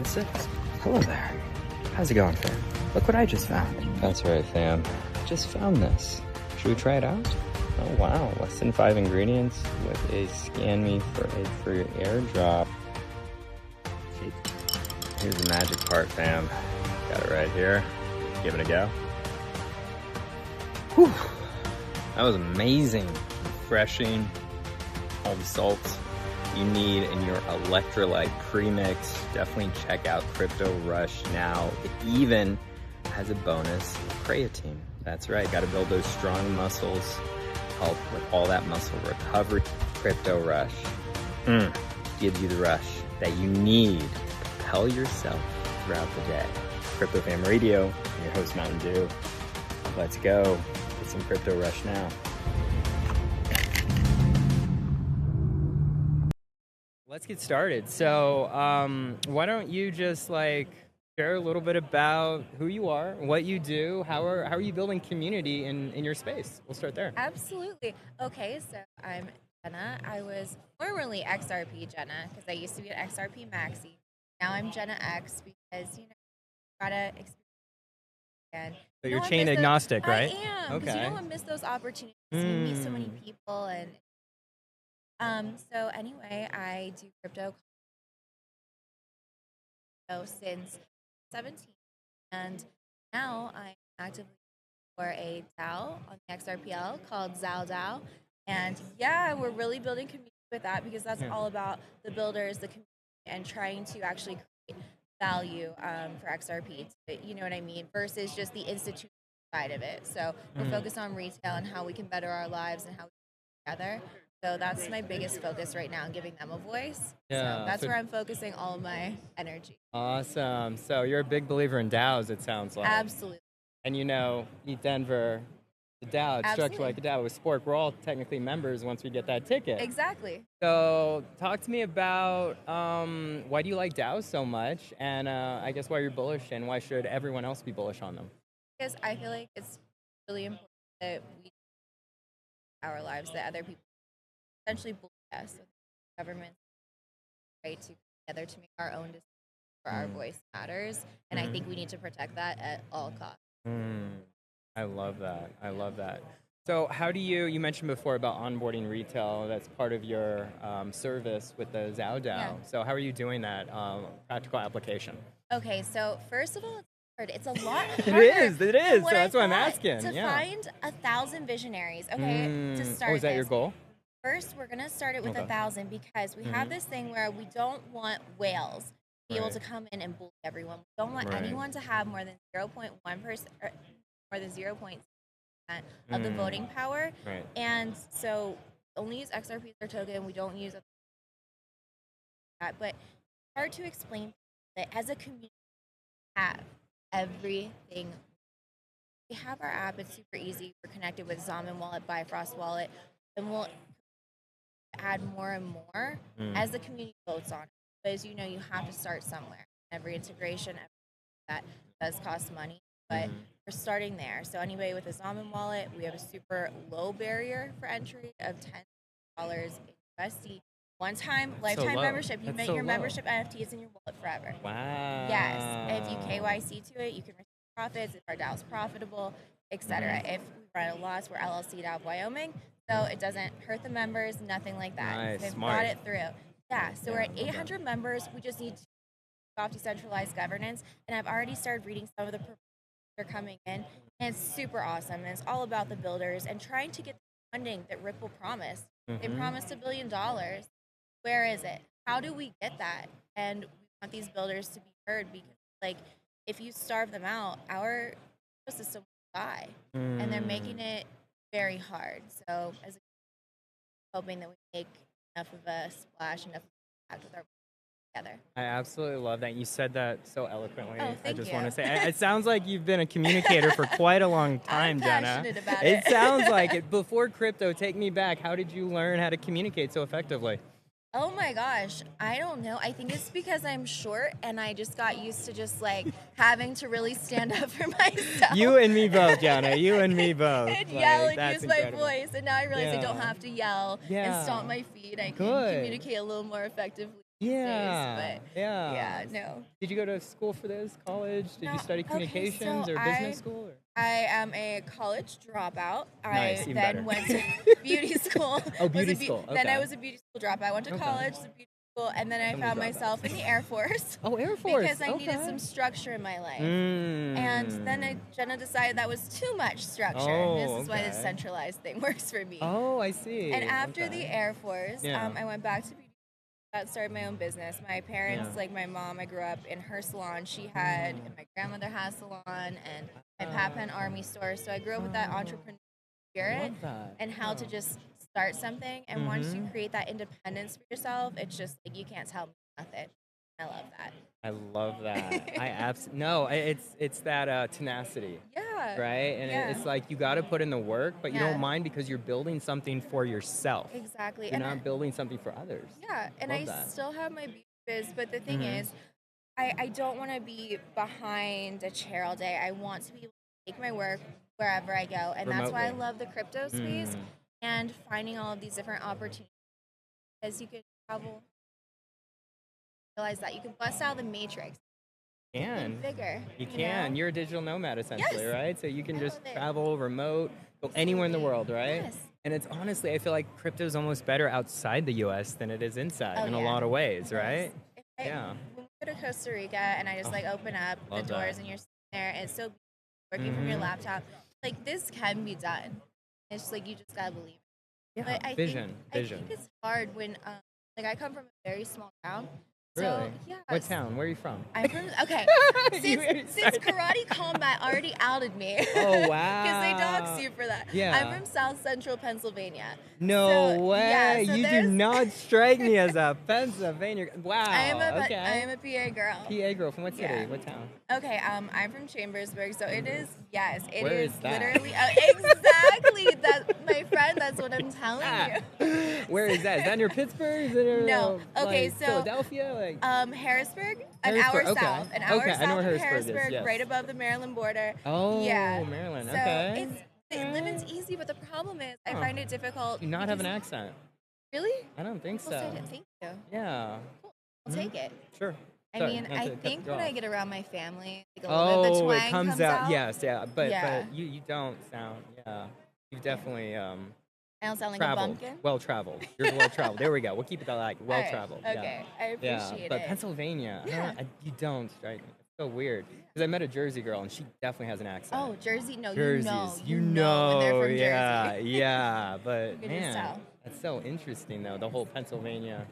6. Hello there. How's it going, fam? Look what I just found. That's right, fam. Just found this. Should we try it out? Oh, wow. Less than 5 ingredients with a scan me for a free airdrop. Here's the magic part, fam. Got it right here. Give it a go. Whew. That was amazing. Refreshing. All the salts you need in your electrolyte premix. Definitely check out Crypto Rush now. It even has a bonus creatine. That's right, got to build those strong muscles, help with all that muscle recovery. Crypto Rush gives you the rush that you need to propel yourself throughout the day. Crypto Fam Radio, I'm your host Mountain Dew. Let's go get some Crypto Rush now. Let's get started. So why don't you just share a little bit about who you are, what you do, how are you building community in your space? We'll start there. Absolutely. Okay, so I'm Jenna. I was formerly XRP Jenna because I used to be an XRP Maxi. Now I'm Jenna X because, gotta experience again. So you're chain agnostic, right? I am, because I miss those opportunities. You meet so many people, and so anyway, I do crypto since 17, and now I'm actively for a DAO on the XRPL called XAO DAO, and yeah, we're really building community with that because that's all about the builders, the community, and trying to actually create value for XRP. You know what I mean? Versus just the institutional side of it. So we're focused on retail and how we can better our lives and how we can work together. So that's my biggest focus right now, giving them a voice. Yeah, so that's where I'm focusing all of my energy. Awesome. So you're a big believer in DAOs, it sounds like. Absolutely. And Eat Denver, the DAO, it's structured like a DAO with Spork. We're all technically members once we get that ticket. Exactly. So talk to me about why do you like DAOs so much, and I guess why you're bullish, and why should everyone else be bullish on them? Because I feel like it's really important that we our lives, that other people essentially bully us. So the government right to together to make our own decisions for our voice matters, and I think we need to protect that at all costs. I love that. I love that. So how do you mentioned before about onboarding retail, that's part of your service with the XAO DAO. Yeah. So how are you doing that practical application? Okay, so first of all, it's a lot harder. It is. So So that's what I'm asking. To find 1,000 visionaries, okay, to start. Oh, is that your goal? First, we're going to start it with 1,000 because we have this thing where we don't want whales to be able to come in and bully everyone. We don't want anyone to have more than 0.1%, or more than 0.6% of the voting power. Right. And so only use XRP as our token. We don't use that. But it's hard to explain that as a community, we have everything. We have our app. It's super easy. We're connected with Zaman Wallet, Bifrost Wallet, and we'll add more and more as the community votes on it. But as you know, you have to start somewhere. Every integration, that does cost money, but we're starting there. So anyway, with the Zaman Wallet, we have a super low barrier for entry of $10 USD. One-time, lifetime membership. You make your membership NFTs in your wallet forever. Wow. Yes. If you KYC to it, you can receive profits. If our DAO is profitable, etc. If we run a loss, we're LLC DAO of Wyoming, so it doesn't hurt the members, nothing like that. Nice, They've smart. brought it through. Yeah, so we're at 800 members. We just need to off decentralized governance, and I've already started reading some of the proposals that are coming in, and it's super awesome. And it's all about the builders and trying to get the funding that Ripple promised. They promised $1 billion. Where is it? How do we get that? And we want these builders to be heard because, if you starve them out, our ecosystem will die, and they're making it very hard. So, as hoping that we make enough of a splash, enough of an impact with our together. I absolutely love that. You said that so eloquently. Oh, I just you. want to say, it sounds like you've been a communicator for quite a long time, I'm Jenna. passionate about It it. sounds like it. Before crypto, take me back. How did you learn how to communicate so effectively? Oh my gosh, I don't know. I think it's because I'm short and I just got used to just having to really stand up for myself. You and me both, Jenna. You and me both. And yell and that's use incredible. my voice. And now I realize I don't have to yell and Yeah. stomp my feet. I can Good. communicate a little more effectively Yeah. days, but Yeah. no. Did you go to school for this? College? Did No, you study okay, communications so or business school? Or? I am a college dropout. Nice, I even then better. went to beauty school. Oh, beauty school. Then I Okay. was a beauty school dropout. I went to Okay. college, to beauty school, and then I So many found dropouts. myself in the Air Force. Oh, Air Force. Because I needed Okay. some structure in my life. Mm. And then Jenna decided that was too much structure. Oh, This is why the okay. centralized thing works for me. Oh, I see. And after Okay. the Air Force, Yeah. I went back to beauty. Started my own business. My parents, Yeah. like my mom, I grew up in her salon. She had, and my grandmother had a salon, and my papa an army store. So I grew up with that entrepreneur spirit Love that. and how to just start something. And once you create that independence for yourself, it's just like you can't tell me nothing. I love that. I love that. No, it's that tenacity. Yeah. Right? And it's like you got to put in the work, but you Yeah. don't mind because you're building something for yourself. Exactly. You're And not building something for others. yeah, and Love I that. still have my beauty biz, but the thing is, I don't want to be behind a chair all day. I want to be able to take my work wherever I go, and that's why I Remotely. love the crypto space and finding all of these different opportunities. Because you can travel, realize that you can bust out the matrix, And bigger. you can. know? You're a digital nomad essentially, Yes. right? So you can I just love it. travel remote, go anywhere in the world, right? Yes. And it's honestly, I feel like crypto is almost better outside the US than it is inside Oh, in a yeah. lot of ways, It right? is. Yeah. When we go to Costa Rica and I just like open up the love doors that. and you're sitting there and it's so working from your laptop, like this can be done. It's just like you just gotta believe. Yeah. But I Vision. think it's hard when like I come from a very small town. So Really? yeah. What town? Where are you from? I'm from okay. You already Since said- Karate Combat already outed me. Oh, wow. Because they dox you for that. Yeah. I'm from South Central Pennsylvania. No So, way. yeah, so You do there's- not strike me as a Pennsylvania. Wow. I am a okay. PA girl. PA girl from what city? Yeah. What town? Okay, I'm from Chambersburg, so it is it Where is is that? literally exactly that, my friend. That's what I'm telling you. Where is that? Is that near Pittsburgh? Is it near, No. Okay, like, so Philadelphia? Like Harrisburg, an Harrisburg, hour okay. south, an hour Okay, I know south where of Harrisburg is, Harrisburg, yes. right above the Maryland border. oh, Yeah. Maryland. So Okay. living's easy, but the problem is I Huh. find it difficult. Do you not have an because- accent? Really? I don't think so. Well, thank you. Yeah. I'll take it. Sure. I Sorry, mean, not to I cut think you when off. I get around my family, like a little bit of the twang it comes out. Yes, yeah. But Yeah. but you don't sound. Yeah. You've definitely I don't sound like traveled. a bumpkin. Well traveled. You're well traveled. There we go. We'll keep it like All well right, traveled. Okay, I Yeah. appreciate But it. Pennsylvania, Yeah. you don't strike me. It's so weird. Because I met a Jersey girl and she definitely has an accent. Oh, Jersey? No, Jerseys. you know when they're from yeah, Jersey. yeah. But You can just man, tell. that's so interesting though. The whole Pennsylvania.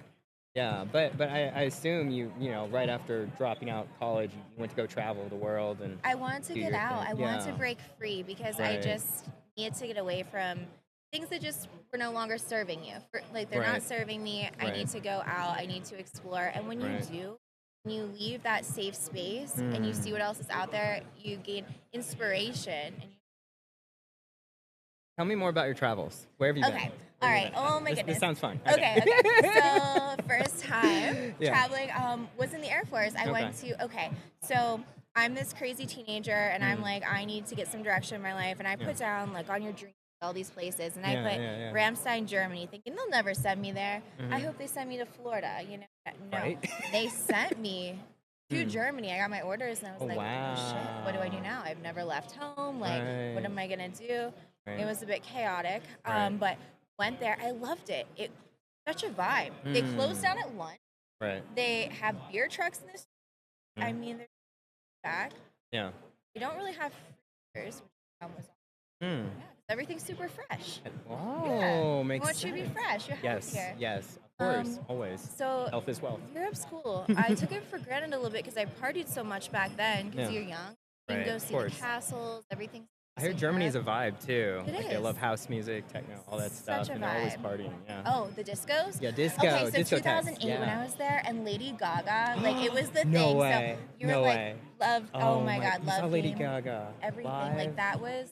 Yeah, but I assume you know right after dropping out college, you went to go travel the world and. I wanted to do get your out. thing. I wanted to Yeah. break free because I Right. just needed to get away from things that just were no longer serving you. Like they're Right. not serving me. I Right. need to go out. I need to explore. And when you Right. do, when you leave that safe space and you see what else is out there, you gain inspiration. And Tell me more about your travels. Where have you been? Okay. Where All have you right. been? Oh my This goodness. sounds fun. Okay. So first time Yeah. traveling was in the Air Force. I went to So I'm this crazy teenager, and I'm like, I need to get some direction in my life, and I put down like on your dream all these places, and I put Ramstein, Germany, thinking they'll never send me there. I hope they send me to Florida. You know, no, Right. they sent me to Germany. I got my orders, and I was like, wow. oh shit, what do I do now? I've never left home. Like, what am I gonna do? Right. It was a bit chaotic, Right. but went there. I loved it. It such a vibe. They closed down at lunch. Right. They have beer trucks in this. I mean, they're back. Yeah. They don't really have freezers, which was Hmm. yeah, everything's super fresh. Oh, makes Want sense. you to be fresh. You're Yes, healthier. yes, of course, always. So Health is wealth. Europe's cool. I took it for granted a little bit because I partied so much back then. Because Yeah. you're young, you Right, can go of see course. the castles, everything. I heard Germany's a vibe too. It Like they is. love house music, techno, all that Such stuff, a and they're always vibe. partying. Yeah. Oh, the discos? Yeah, disco. Okay, so discotheques, 2008 when yeah. I was there, and Lady Gaga, like it was the No thing. way. So you were No like, way. loved. Oh my God, you saw loved Lady Game, Gaga. everything. live? Like that was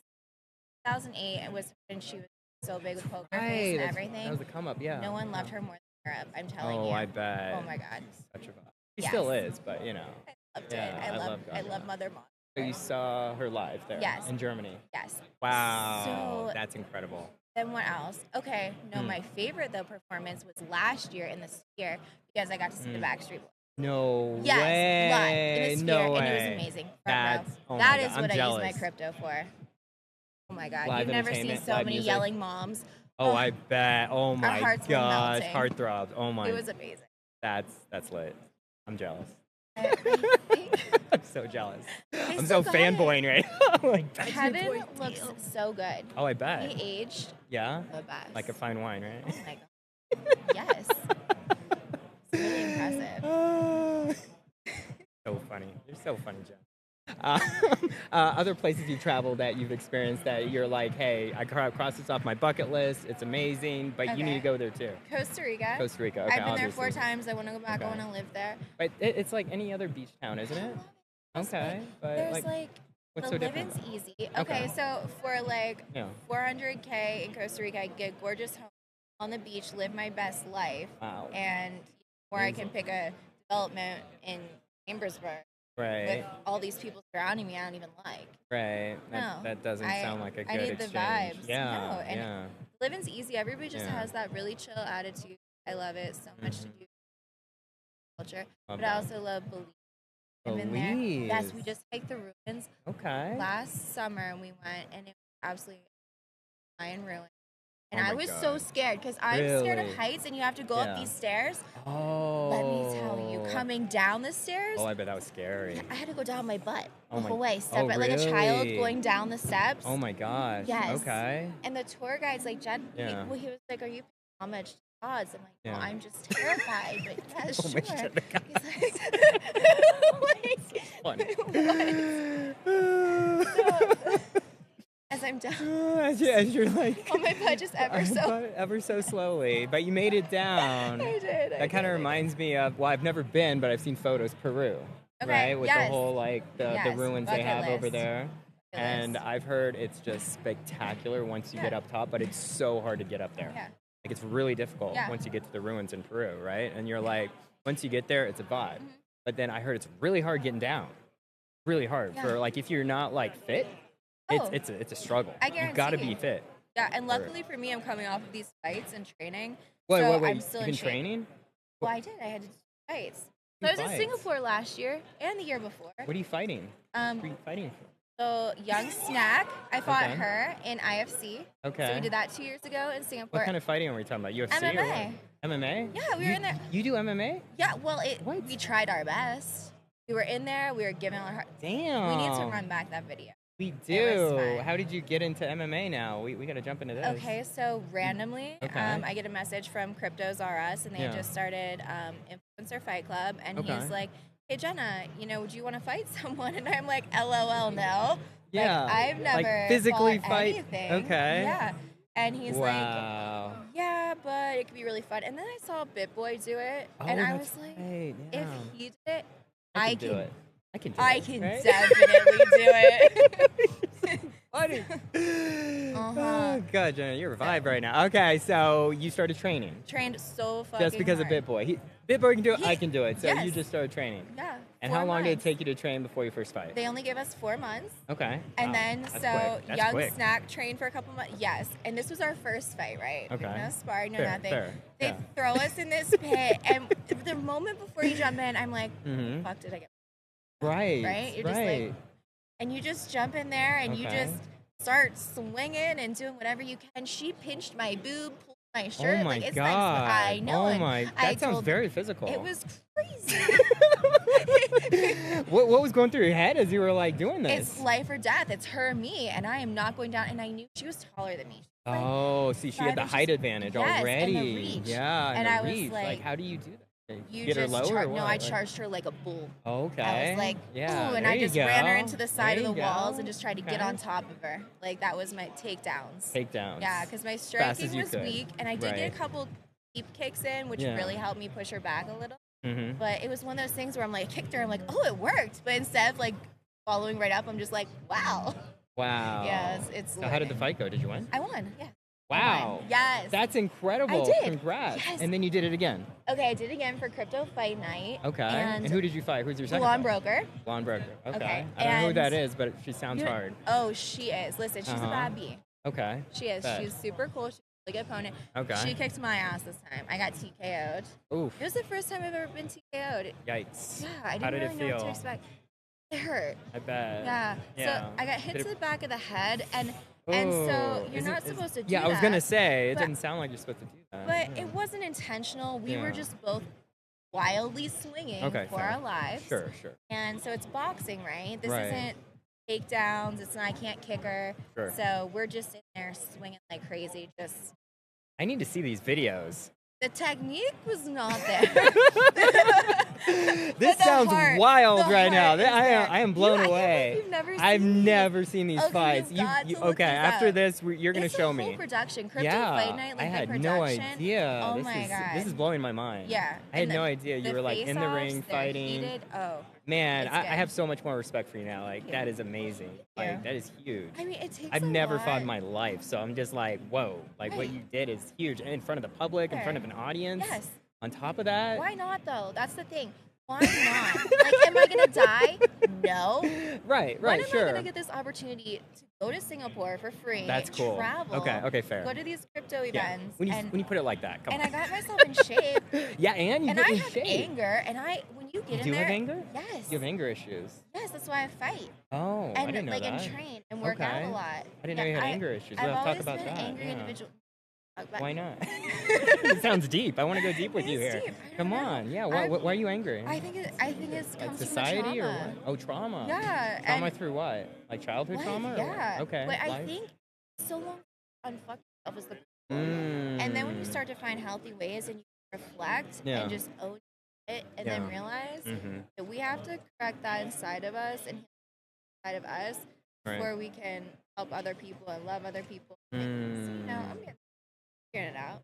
2008. It was when she was so big with poker Right, face and that's- everything. That was the come up, yeah. No one loved her more than Europe. I'm telling Oh, you. I bet. Oh my God. Such a vibe. She Yes. still is, but you know. I loved Yeah, it. I love I Gaga. love Mother Mod. So you saw her live there Yes. in Germany. Yes. Wow, So that's incredible. Then what else? Okay, no, my favorite though performance was last year in the Sphere because I got to see the Backstreet Boys. No Yes, way. live in the Sphere, No way. and it was amazing. Front row. Oh That my is God, what I'm I use jealous. my crypto for. Oh my God, Live you've never seen entertainment, so live many music. yelling moms. Oh, I bet. Oh my hearts were gosh, melting. heartthrobs. Oh my. It was amazing. That's lit. I'm jealous. I think I'm so jealous. they I'm still so got it. fanboying right now. Like, Kevin looks so good. oh, I bet. He aged Yeah? the best. Like a fine wine, right? Oh my God. Yes. It's really impressive. So funny. You're so funny, Jen. Other places you've traveled that you've experienced that you're like, hey, I crossed this off my bucket list. It's amazing, but you need to go there too. Costa Rica. Costa Rica. Okay, I've been there 4 obviously. times. I want to go back. I want to live there. But it's like any other beach town, isn't it? Okay, but there's like what's the so different? living's easy. Okay, so for like $400K in Costa Rica, I get a gorgeous home on the beach, live my best life. Wow. And or I can pick a development in Chambersburg. Right. With all these people surrounding me I don't even like. Right. No. That doesn't sound like a good I need exchange. the vibes. Yeah. No, and yeah. living's easy. Everybody just has that really chill attitude. I love it. So much to do. Culture. But I also love Belize. I've been there. Yes, we just hiked the ruins. Okay. Last summer we went and it was absolutely Mayan ruin. And Oh my I was God. so scared because I'm scared of heights and you have to go up these stairs. Oh. Let me tell you, coming down the stairs. Oh, I bet that was scary. I had to go down my butt the Oh whole way, really? like a child going down the steps. Oh my gosh. Yes. Okay. And the tour guide's like, Jen, he was like, are you paying homage to gods? I'm like, no, I'm just terrified. But yeah, sure. Homage to the gods. He's like, so, as I'm down, as you're like on my butt just ever so slowly, but you made it down. I did. That kind of reminds me of, well, I've never been, but I've seen photos, Peru, right? With the whole like the ruins they have over there. And I've heard it's just spectacular once you get up top, but it's so hard to get up there. Yeah. Like it's really difficult once you get to the ruins in Peru, right? And you're like, once you get there, it's a vibe. But then I heard it's really hard getting down. Really hard for like if you're not like fit. It's a struggle. I guarantee you got to be fit. Yeah, and luckily for me, I'm coming off of these fights and training. Wait, I'm still you've been training? Well, I did. I had to do fights. So I was in Singapore last year and the year before. What are you fighting? What are you fighting for? So Young Snack, I fought her in IFC. Okay. So we did that 2 years ago in Singapore. What kind of fighting are we talking about? UFC? MMA. Or MMA? Yeah, we were in there. You do MMA? Yeah, well, we tried our best. We were in there. We were giving our heart. Damn. We need to run back that video. We do. How did you get into MMA now? We got to jump into this. Okay, so randomly, I get a message from Cryptos R Us, and they just started Influencer Fight Club, and he's like, hey, Jenna, would you want to fight someone? And I'm like, LOL, no. Yeah. Like, I've never like physically fought fight. anything. Okay. Yeah. And he's like, wow. yeah, but it could be really fun. And then I saw BitBoy do it, and I was like, if he did it, I can do it. I can definitely do it. Funny. Oh, God, Jenna, you're a vibe right now. Okay, so you started training. Trained so fucking just because hard. of BitBoy. BitBoy can do it, I can do it. So you yes. just started training. Yeah. And how long did it take you to train before you first fight? They only gave us 4 months. Okay. And then, That's so quick. Young quick. Snack trained for a couple months. Yes. And this was our first fight, right? Okay. No sparring, no fair, nothing. Fair. They throw us in this pit. And the moment before you jump in, I'm like, fuck, did I get right? Right? You're just like, and you just jump in there and you just start swinging and doing whatever you can. She pinched my boob, pulled my shirt. Oh my like, it's God. I know. Oh my. That sounds very physical. It was crazy. What was going through your head as you were like doing this? It's life or death. It's her or me, and I am not going down. And I knew she was taller than me. Oh, see, she had the height advantage already. And the reach. Yeah, and I reach. was like, how do you do that? You get her just lower or what? No, I charged her like a bull. Okay. I was like, yeah, ooh, and there I you just go. ran her into the side There of the you walls go. and just tried to get on top of her. Like, that was my takedowns. Takedowns. Yeah, because my Fast striking as you was could. weak, and I did get a couple deep kicks in, which really helped me push her back a little. Mm-hmm. But it was one of those things where I'm like, I kicked her, I'm like, oh, it worked. But instead of like following right up, I'm just like, wow. Wow. Yeah, it's So how did the fight go? Did you win? I won, yeah. Wow. Yes. That's incredible. I did. Congrats. Yes. And then you did it again. Okay, I did it again for Crypto Fight Night. Okay. And who did you fight? Who's your second Blonde fight? Broker. Blonde Broker. Okay. Okay. I don't know who And that is, but she sounds hard. Oh, she is. Listen, she's a bad bee. Okay. She is. Bet. She's super cool. She's a really good opponent. Okay. She kicked my ass this time. I got TKO'd. Oof. It was the first time I've ever been TKO'd. Yikes. Yeah, I How didn't did really it know what to feel? expect. It hurt. I bet. Yeah. So I got hit Did to it- the back of the head, and so you're not supposed to do that. Yeah, I was gonna say it but- didn't sound like you're supposed to do that. But it wasn't intentional. We were just both wildly swinging for our lives. Sure. And so it's boxing, right? This Right. isn't takedowns. It's not, I can't kick her. Sure. So we're just sitting there swinging like crazy. Just I need to see these videos. the technique was not there. This sounds wild right now. I am blown I away. You've never I've seen never seen these Okay, fights. you've got to look Okay, these after up. this, you're going to show It's a whole me. production. Crypto Yeah, Fight Night, I like had the no production. idea. Oh my God. This is blowing my mind. Yeah. I had And no idea you were like in the ring face-offs, they're fighting. heated. Oh. Man, It's I good. have so much more respect for you now. Like, Thank that you. is amazing. Thank you. Like, that is huge. I mean, it takes I've a never lot. fought in my life, so I'm just like, whoa. Like, what Right. you did is huge. And in front of the public, in front of an audience. Yes. On top of that. Why not, though? That's the thing. Why not? Like, am I going to die? No. Right, When am I sure. going to get this opportunity to go to Singapore for free? That's cool. Travel. Okay, fair. Go to these crypto Yeah. events. When you put it like that, come and on. I got myself in shape. Yeah, and you And get I in have shape. anger. And when you get You in do there. have anger? Yes. You have anger issues. Yes, that's why I fight. Oh, I And didn't know like that. and train and work out Okay. a lot. I didn't know you had anger issues. I've Let's talk always about been that. an angry Yeah. individual. Why not? It sounds deep. I want to go deep with you It's here. deep. I Come don't know. on. Yeah. Why are you angry? I think it's Like comes society from the or trauma. what? Oh, trauma. Yeah. Trauma and through what? Like childhood life, trauma? Or yeah. what? Okay. But I life? think so long unfuck yourself is the and then when you Mm. start to find healthy ways and you reflect Yeah. and just own it and then realize that we have to correct that inside of us and heal inside of us Right. before we can help other people and love other people. So, Mm. I'm figuring it out.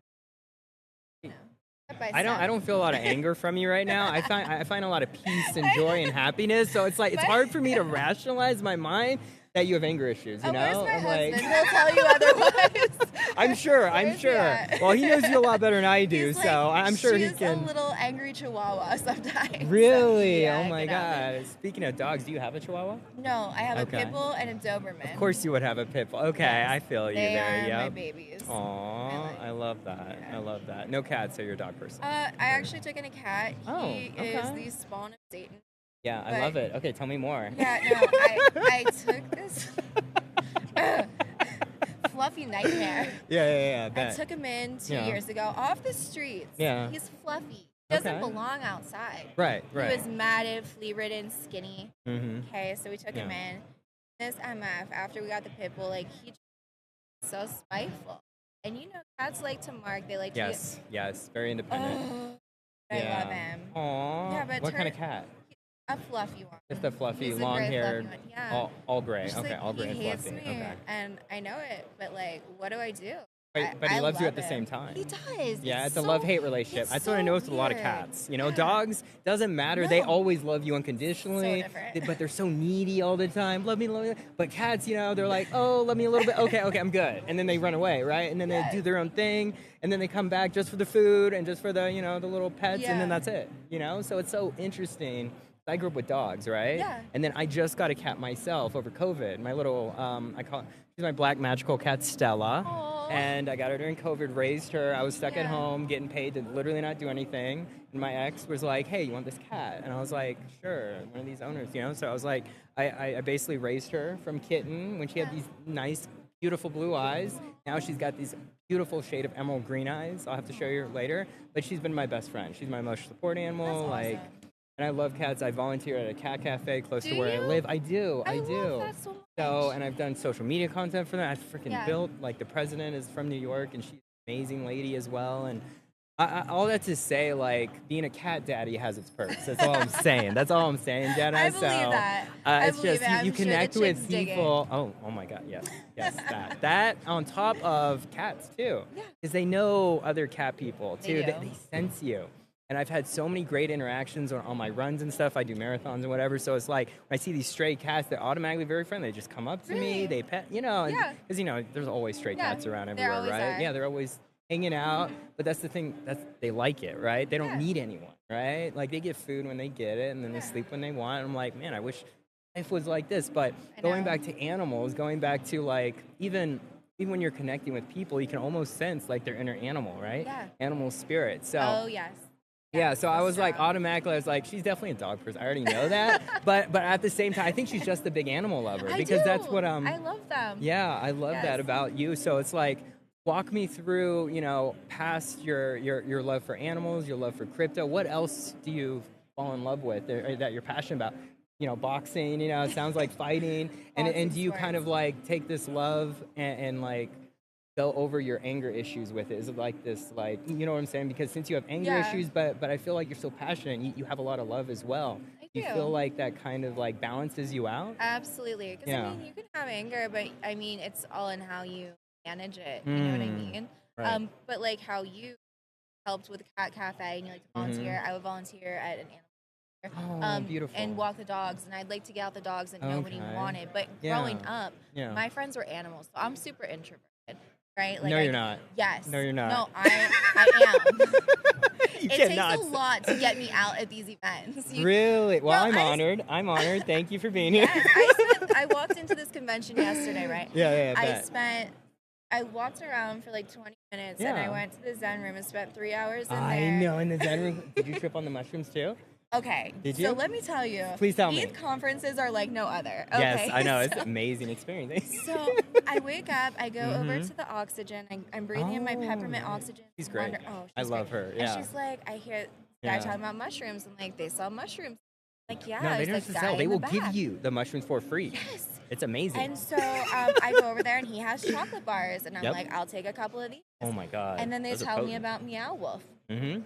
Step by I step. don't feel a lot of anger from you right now. I find a lot of peace and joy and happiness. So it's like it's hard for me to rationalize my mind that you have anger issues. You know, Where's my I'm husband? like, He'll tell you otherwise. I'm sure. Where's he at? Well, he knows you a lot better than I do, He's so like, I'm sure he she's can. a little angry chihuahua sometimes. Really? Yeah, Oh my get out. God. Speaking of dogs, do you have a Chihuahua? No, I have Okay. a pit bull and a Doberman. Of course you would have a pit bull. Okay, Yes. I feel you They there. are Yep. my babies. Aw, I love that. Yeah. I love that. No cats, so you're a dog person. I actually took in a cat. Oh, He is okay. the spawn of Satan. Yeah, I but- love it. Okay, tell me more. Yeah, no, I took this fluffy nightmare. Yeah. I Bet. took him in 2 Yeah. years ago off the streets. Yeah. He's fluffy. He doesn't Okay. belong outside. Right. He was matted, flea-ridden, skinny. Mm-hmm. Okay, so we took him Yeah. in. This MF, after we got the pit bull, like, he just so spiteful. And you know, cats like to mark. They like Yes. Very to independent. I love him. Aw. Yeah, but what kind of cat? A fluffy one. Just a fluffy, He's a gray long-haired, fluffy one, yeah. all gray. Just, Okay, like, all gray and he hates fluffy. me, Okay. and I know it, but like, what do I do? But he I loves you love at the him. same time. He does. Yeah, it's a so- love-hate relationship. it's That's what I so noticed with a lot of weird. cats. You know, Yeah. dogs, doesn't matter. They No. always love you unconditionally. So different. But they're so needy all the time. Love me. But cats, you know, they're like, oh, love me a little bit. Okay, I'm good. And then they run away, right? And then they do their own thing. And then they come back just for the food and just for the, the little pets. And then Yeah. that's it, So it's so interesting. I grew up with dogs, right? Yeah. And then I just got a cat myself over COVID. My little, she's my black magical cat, Stella. Aw. And I got her during COVID, raised her. I was stuck at Yeah. home, getting paid to literally not do anything. And my ex was like, hey, you want this cat? And I was like, sure, one of these owners, So I was like, I basically raised her from kitten when she had these nice, beautiful blue eyes. Now she's got these beautiful shade of emerald green eyes. I'll have to show you later. But she's been my best friend. She's my most support animal. That's awesome. And I love cats. I volunteer at a cat cafe close to Do where I you? live. I do. I love that so much. So, and I've done social media content for them. I've freaking Yeah. built, like, the president is from New York, and she's an amazing lady as well. And all that to say, like, being a cat daddy has its perks. That's all I'm saying. That's all I'm saying, Jenna. I believe that. I It's believe just, it. I'm you sure the connect with chicks dig it. people. Oh my God, yes. That. That on top of cats, too. Yeah. Because they know other cat people, too. They do. They sense you. And I've had so many great interactions on my runs and stuff. I do marathons and whatever. So it's like when I see these stray cats, they're automatically very friendly. They just come up to me. Really? They pet, Yeah. because, there's always stray Yeah, cats around there everywhere, always right? are. Yeah, they're always hanging out. But that's the thing. They like it, right? They don't Yeah. need anyone, right? Like they get food when they get it, and then they sleep when they want. And I'm like, man, I wish life was like this. But I going know. back to animals, going back to like even even when you're connecting with people, you can almost sense like their inner animal, right? Yeah. Animal spirit. So Oh, yes. yeah, so I was like strong. automatically, I was like, she's definitely a dog person. I already know that, but at the same time, I think she's just a big animal lover because that's what I love them. Yeah, I love Yes. that about you. So it's like, walk me through, past your love for animals, your love for crypto. What else do you fall in love with or that you're passionate about? Boxing. It sounds like fighting. And Boxing do you kind sports. of like take this love and like go over your anger issues with it? Is it like this, like, you know what I'm saying? Because since you have anger Yeah. issues, but I feel like you're so passionate and you have a lot of love as well. I Do you do. feel like that kind of like balances you out? Absolutely. Because, Yeah. I mean, you can have anger, but, I mean, it's all in how you manage it. You know what I mean? Right. But, like, how you helped with the cat cafe and you like to volunteer. I would volunteer at an animal Oh, beautiful. and walk the dogs, and I'd like to get out the dogs that nobody Okay. wanted. But Yeah. growing up, Yeah. my friends were animals, so I'm super introverted, right? Like, No, you're not. Yes. No, you're not. No, I am. You It takes cannot a lot to get me out at these events. Really? Well, No, I'm honored. Thank you for being here. Yes, I walked into this convention yesterday, right? Yeah, I bet. I walked around for like 20 minutes, and I Yeah. went to the Zen room and spent 3 hours in I there. know, in the Zen room. Did you trip on the mushrooms too? Okay. Did So you? let me tell you. Please tell me. These conferences are like no other. Okay? Yes, I know. It's So- an amazing experience. So I wake up, I go over to the oxygen, I'm breathing in my peppermint oxygen. She's great. Oh, I love great. her, yeah. And she's like, I hear the guy talking about mushrooms. I'm like, they sell mushrooms. Like, yeah. No, they there's don't this just guy sell. in They the will give back. you the mushrooms for free. Yes. It's amazing. And so I go over there, and he has chocolate bars, and I'm Yep. like, I'll take a couple of these. Oh my God. And then they Those are tell me potent. about Meow Wolf. Mm-hmm.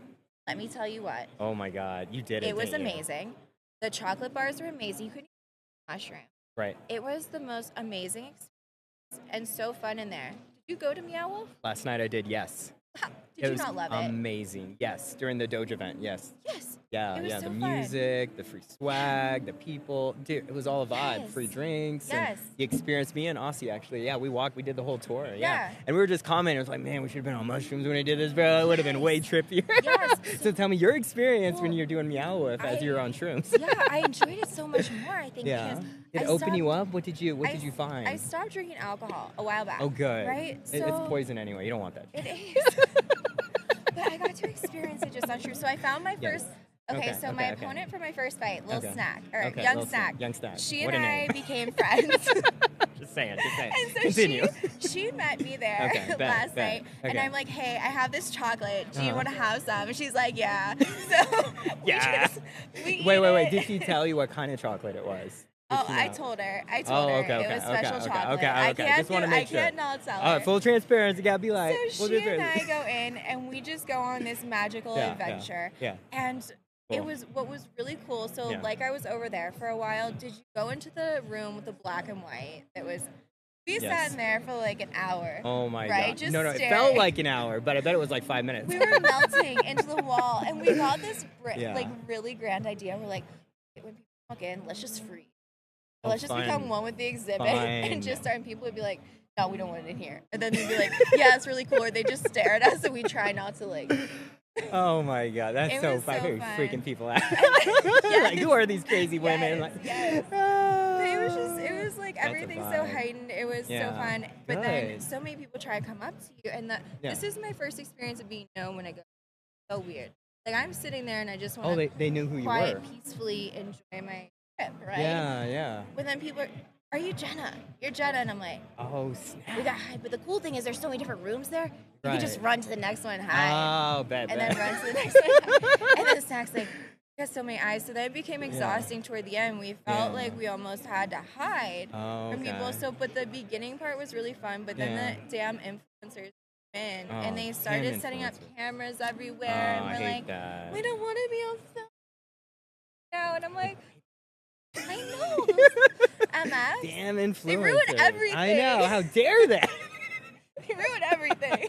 Let me tell you what. Oh my God. You did it. It was didn't you? amazing. The chocolate bars were amazing. You couldn't eat mushroom. Right. It was the most amazing experience and so fun in there. Did you go to Meow Wolf? Last night I did, yes. Did It you was not love it? amazing. Yes, during the Doge event, yes. Yes. Yeah, It was yeah. so The fun. music, the free swag, the people. Dude, it was all a vibe. Yes. Free drinks. Yes. And the experience, me and Aussie, actually. Yeah, we did the whole tour. Yeah. And we were just commenting. It was like, man, we should have been on mushrooms when I did this, bro. It would have been way trippier. Yes. So tell me your experience when Well, you're doing Meow Wolf as you're on shrooms. Yeah, I enjoyed it so much more, I think. Yeah. Because Did it I open you stopped- up? What did you find? I stopped drinking alcohol a while back. Oh, good. Right? It's poison anyway. You don't want that. It is. But I got to experience it just on true. So I found my Yeah. first. Okay, so my opponent for my first fight, Lil Okay. Snack, or Okay, Young Lil Snack. Young Snack. She What and a I name. became friends. Just saying. And so Continue. she met me there Okay, bet, last bet. night, and Okay. I'm like, hey, I have this chocolate. Do you Uh-huh. want to have some? And she's like, yeah. So Yeah. we eat Wait. it. Did she tell you what kind of chocolate it was? Did Oh, she I know? told her. Okay, It was special chocolate. Okay. I can't Just want to do- make I sure. can't not tell All her. right, full transparency. Gotta be like. So she and I go in, and we just go on this magical adventure. Yeah. And Cool. it was what was really cool. So Yeah. like I was over there for a while. Did you go into the room with the black and white? We sat Yes. in there for like an hour. Oh my right? God. Just No, it staring. felt like an hour, but I bet it was like 5 minutes. We were melting into the wall, and we got this Yeah. like really grand idea. We're like, when people walk in, let's just freeze. Oh, Let's just fun. become one with the exhibit Fine. and just start. And people would be like, no, we don't want it in here. And then they'd be like, yeah, it's really cool. Or they just stare at us, and we try not to like. Oh my God, that's It so was fun. so You're fun. freaking people out. Like, who are these crazy women? Like, Yes. ah. It was like That's a everything so vibe. heightened. It was Yeah. so fun. But then Good. so many people try to come up to you, and this is my first experience of being known when I go. So weird. Like I'm sitting there and I just want Oh, to they knew who you quiet, were. peacefully enjoy my trip, right? Yeah. But then people are you Jenna? You're Jenna, and I'm like, Oh, snap. we got high. But the cool thing is there's so many different rooms there. You can just Right. run to the next one high. Oh, bet. And then run to the next one high. And then Snack's like, you got so many eyes. So then it became exhausting toward the end. We felt Yeah. like we almost had to hide Oh, from people. okay. So, but the beginning part was really fun. But then Yeah. the damn influencers came in, Oh, and they damn started setting up influencers. cameras Oh, everywhere. I and we're hate like, that. we don't want to be on film now. And I'm like, I know. Those MFs, Damn influencers. They ruined everything. I know. How dare they? they ruined everything.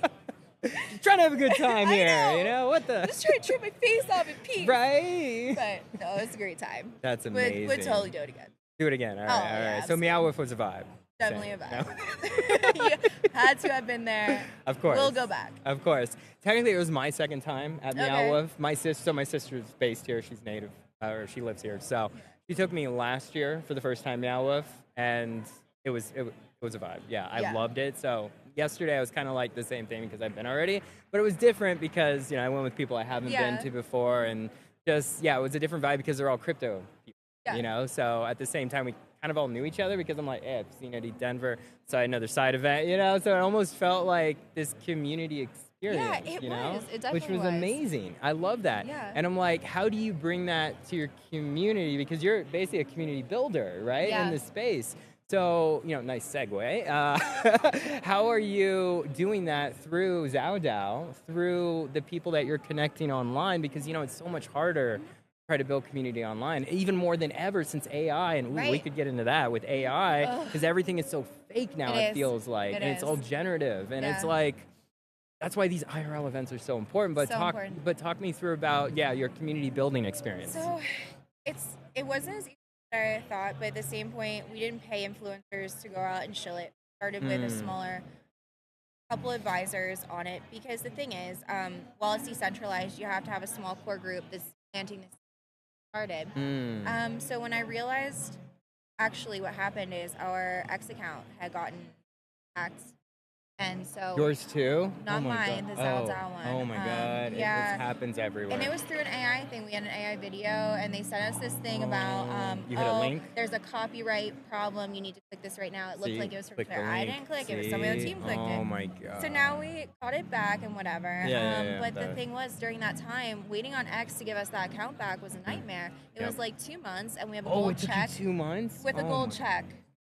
Just trying to have a good time I here. know. You know what the? Just trying to trip my face off and pee. Right. But no, it's a great time. That's amazing. Would totally do it again. Do it again. All right. Oh, All yeah, right. So Meow Wolf was a vibe. Definitely a Same. vibe. No? You had to have been there. Of course. We'll go back. Of course. Technically, it was my second time at Meow Okay. Wolf. My sister's based here. She's native, or she lives here. So she took me last year for the first time Meow Wolf, and it was a vibe. Yeah, I Yeah. loved it. So yesterday I was kind of like the same thing because I've been already, but it was different because, I went with people I haven't been to before, and just, it was a different vibe because they're all crypto people, so at the same time we kind of all knew each other because I'm like, hey, I've seen Eddie Denver, so another side event, so it almost felt like this community experience, Yeah, it was. It definitely which was amazing. I love that. Yeah. And I'm like, how do you bring that to your community? Because you're basically a community builder, right? Yeah. In this space. So, nice segue. How are you doing that through XAO DAO, through the people that you're connecting online? Because, it's so much harder to try to build community online, even more than ever since AI. And we could get into that with AI, because everything is so fake now, it feels like. And it's all generative. And it's like, that's why these IRL events are so important. But talk me through about, your community building experience. So it wasn't as easy as I thought, but at the same point, we didn't pay influencers to go out and shill it. We started with a smaller couple advisors on it, because the thing is, while it's decentralized, you have to have a small core group that's planting this started. So when I realized, actually what happened is our X account had gotten hacked. And so yours too? Not mine, the XAO DAO one. Oh my God. It happens everywhere. And it was through an AI thing. We had an AI video, and they sent us this thing about, you hit a link? There's a copyright problem. You need to click this right now. It looked like it was from Twitter. I didn't click. It was somebody on the team clicked it. Oh my God. So now we got it back and whatever. But the thing was, during that time, waiting on X to give us that account back was a nightmare. It was like 2 months, and we have a gold check. It took you 2 months? With a gold check.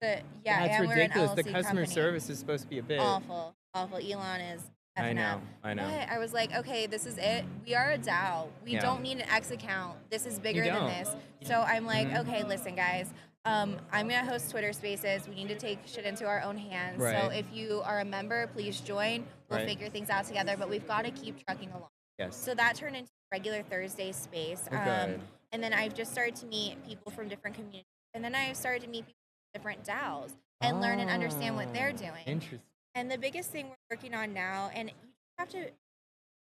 That's and ridiculous. We're an LLC the customer company. Service is supposed to be a bit Awful. Elon is I know. But I was like, okay, this is it. We are a DAO. We don't need an X account. This is bigger than this. So I'm like, okay, listen, guys. I'm going to host Twitter Spaces. We need to take shit into our own hands. Right. So if you are a member, please join. We'll figure things out together, but we've got to keep trucking along. Yes. So that turned into a regular Thursday space. And then I've just started to meet people from different communities. And then I started to meet people from different DAOs and learn and understand what they're doing. Interesting. And the biggest thing we're working on now, and you have to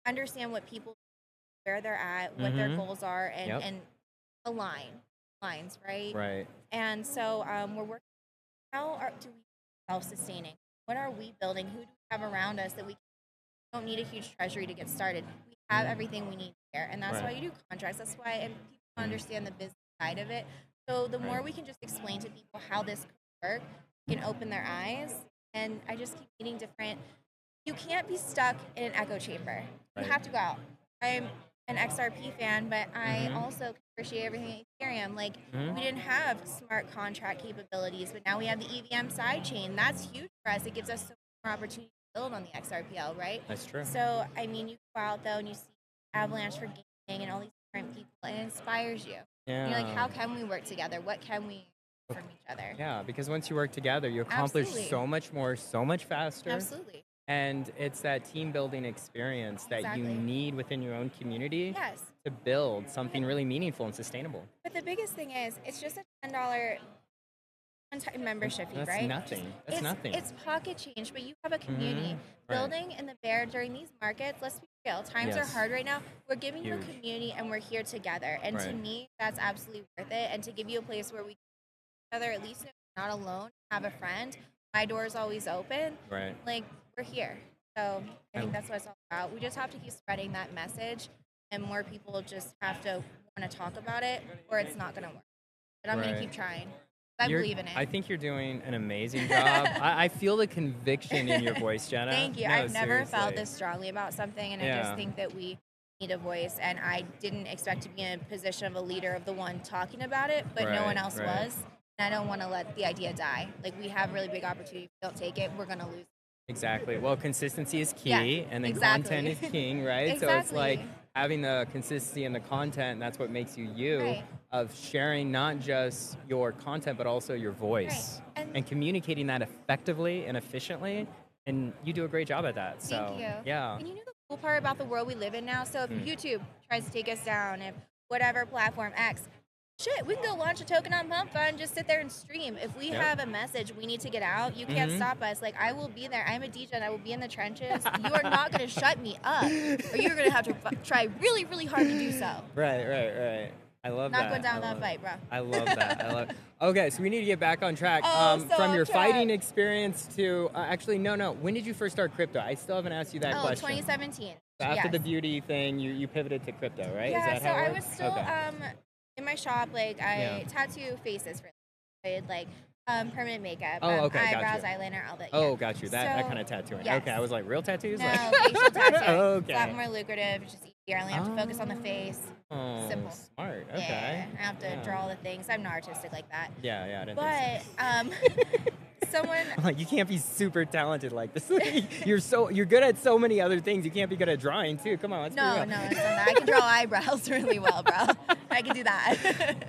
understand what people, where they're at, what their goals are, and lines, right? Right. And so we're working, do we self-sustaining? What are we building? Who do we have around us that we don't need a huge treasury to get started? We have everything we need here, and that's why you do contracts. That's why, and people understand the business side of it. So the more we can just explain to people how this can work, we can open their eyes. And I just keep meeting different. You can't be stuck in an echo chamber. You have to go out. I'm an XRP fan, but I also appreciate everything at Ethereum. Like, we didn't have smart contract capabilities, but now we have the EVM sidechain. That's huge for us. It gives us so much more opportunity to build on the XRPL, right? That's true. So, I mean, you go out, though, and you see Avalanche for gaming and all these different people, and it inspires you. Yeah. And you're like, how can we work together? What can we from each other? Yeah, because once you work together, you accomplish so much more, so much faster. Absolutely. And it's that team building experience that you need within your own community to build something really meaningful and sustainable. But the biggest thing is, it's just a $10 one-time membership fee, right? That's nothing. That's nothing. It's pocket change, but you have a community. Building in the bear during these markets, let's be real, times are hard right now. We're giving you a community, and we're here together. And to me, that's absolutely worth it. And to give you a place where we other, at least if you're not alone, have a friend. My door is always open. Right. Like, we're here. So I think that's what it's all about. We just have to keep spreading that message, and more people just have to want to talk about it, or it's not going to work. But I'm going to keep trying. I believe in it. I think you're doing an amazing job. I feel the conviction in your voice, Jenna. Thank you. No, I've never felt this strongly about something, and I just think that we need a voice, and I didn't expect to be in a position of a leader of the one talking about it, but no one else was. I don't want to let the idea die. Like, we have really big opportunity. If we don't take it, we're going to lose. Exactly. Well, consistency is key, and then content is king, right? So it's like having the consistency and the content, that's what makes you, of sharing not just your content, but also your voice. And communicating that effectively and efficiently, and you do a great job at that. Thank you. Yeah. And you know the cool part about the world we live in now? So if YouTube tries to take us down, if whatever platform X, we can go launch a token on Pump Fund, just sit there and stream. If we have a message we need to get out, you can't stop us. Like, I will be there. I'm a DJ, and I will be in the trenches. You are not going to shut me up, or you're going to have to try really, really hard to do so. Right. I love Not that. going down without a fight, bro. I love that. I love. Okay, so we need to get back on track. Oh, so from your on track. fighting experience to actually, no. When did you first start crypto? I still haven't asked you that question. 2017. So after Yes. the beauty thing, you pivoted to crypto, right? Yeah, Is that so how it I works? was still Okay. in my shop, like I Yeah. tattoo faces for I did like permanent makeup, Oh, okay, eyebrows, got you. eyeliner, all that. Oh, Yeah. got you. That So, kind of tattooing. yes. Okay, I was like, real tattoos? No, Like... facial tattooing. Okay. It's a lot more lucrative. It's just easier. I only have to focus on the face. Oh, Simple. smart. Okay. Yeah, I have to draw all the things. I'm not artistic like that. Yeah, I didn't But think so. someone. I'm like, you can't be super talented like this. You're good at so many other things. You can't be good at drawing too. Come on, let's be No, real. it's not that. I can draw eyebrows really well, bro. I can do that.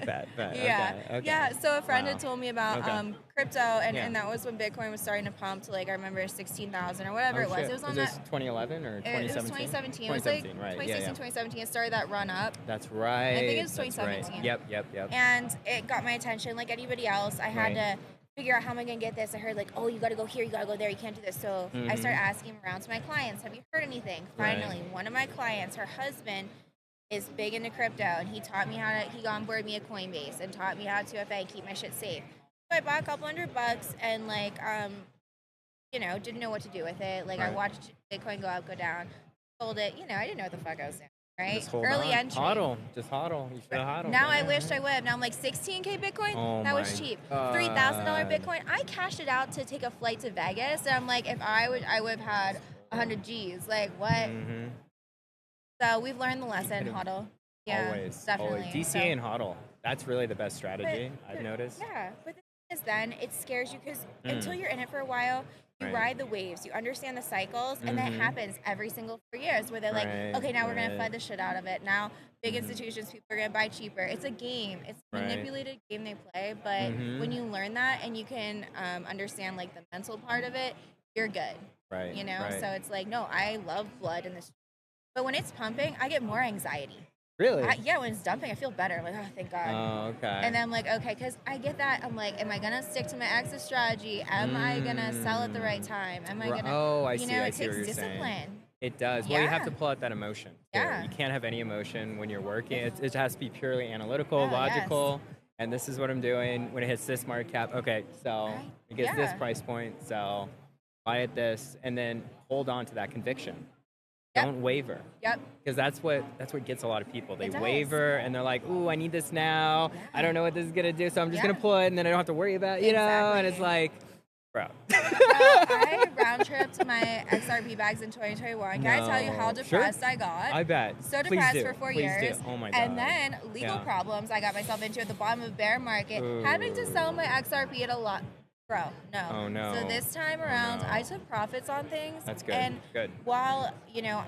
Bet. Yeah. Okay. Yeah. So a friend Wow. had told me about Okay. crypto, and, Yeah. and that was when Bitcoin was starting to pump to, like, I remember 16,000 or whatever Oh, it was. shit. It was on this that. 2011 or 2017? It was 2017. It was like 2017, right. 2016, 2017. It started that run up. That's right. I think it was That's right. 2017. Yep. And it got my attention like anybody else. I had Right. to figure out how am I going to get this. I heard like, oh, you got to go here, you got to go there, you can't do this. So I started asking around to my clients, have you heard anything? Right. Finally, one of my clients, her husband is big into crypto, and he taught me he onboarded me at Coinbase and taught me how to if I keep my shit safe. So I bought a couple $100 and like, didn't know what to do with it. Like I Right. watched Bitcoin go up, go down, sold it. I didn't know what the fuck I was doing. Right? Just hold Early on. entry. Hodl. Just hodl. You should have hodled. Now I Yeah. wished I would. Now I'm like 16K Bitcoin. Oh that was my cheap. God. $3,000 Bitcoin. I cashed it out to take a flight to Vegas, and I'm like, if I would have had 100 G's. Like what? Mm-hmm. So we've learned the lesson, hodl. Yeah, Always. definitely. Always. DCA and hodl. That's really the best strategy, I've noticed. Yeah, but the thing is, then it scares you because until you're in it for a while, you Right. ride the waves, you understand the cycles, and that happens every single 4 years where they're like, Right, okay, now we're gonna right. flood the shit out of it. Now big institutions, people are gonna buy cheaper. It's a game. It's a Right. manipulated game they play, but when you learn that and you can understand like the mental part of it, you're good. Right. So it's like, no, I love blood in this, but when it's pumping, I get more anxiety. Really? When it's dumping, I feel better. I'm like, oh, thank God. Oh, okay. And then I'm like, okay, because I get that. I'm like, am I going to stick to my exit strategy? Am I going to sell at the right time? Am I going to, Oh, I you see. know, I it see what takes you're discipline. saying. It does. Well, you have to Yeah. pull out that emotion. too. Yeah. You can't have any emotion when you're working. It has to be purely analytical, Yeah, logical. And this is what I'm doing when it hits this market cap. Okay, so Right. it gets this Yeah. price point, so buy at this, and then hold on to that conviction. Yep. Don't waver. Yep. Because that's what gets a lot of people. They It does. waver and they're like, "Ooh, I need this now. Yeah. I don't know what this is gonna do, so I'm just Yeah. gonna pull it, and then I don't have to worry about it, you know." And it's Exactly. like, bro. I round tripped my XRP bags in 2021. Can I tell you how No. depressed Sure. I got? I bet. So Please depressed do. for 4 Please years. do. Oh my god. And then legal Yeah. problems I got myself into at the bottom of a bear market, having to sell my XRP at a lot. Bro, no. Oh, no. So this time around, no. I took profits on things. That's good. And Good. while,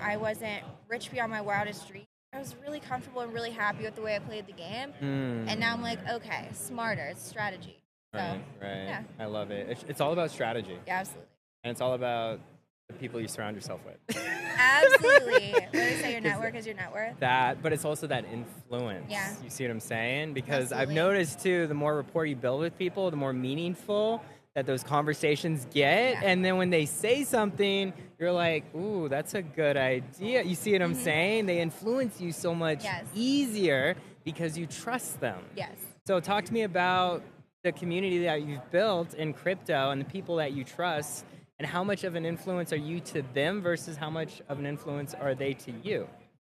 I wasn't rich beyond my wildest dreams, I was really comfortable and really happy with the way I played the game. And now I'm like, okay, smarter. It's strategy. So, Right. yeah. I love it. It's all about strategy, Yeah, absolutely. and it's all about the people you surround yourself with. Absolutely. What do they say? Your 'Cause network is your net worth? But it's also that influence. Yeah. You see what I'm saying? Because I've Absolutely. noticed too, the more rapport you build with people, the more meaningful that those conversations get. Yeah. And then when they say something, you're like, ooh, that's a good idea. You see what I'm saying? They influence you so much Yes. easier because you trust them. Yes. So talk to me about the community that you've built in crypto and the people that you trust, and how much of an influence are you to them versus how much of an influence are they to you?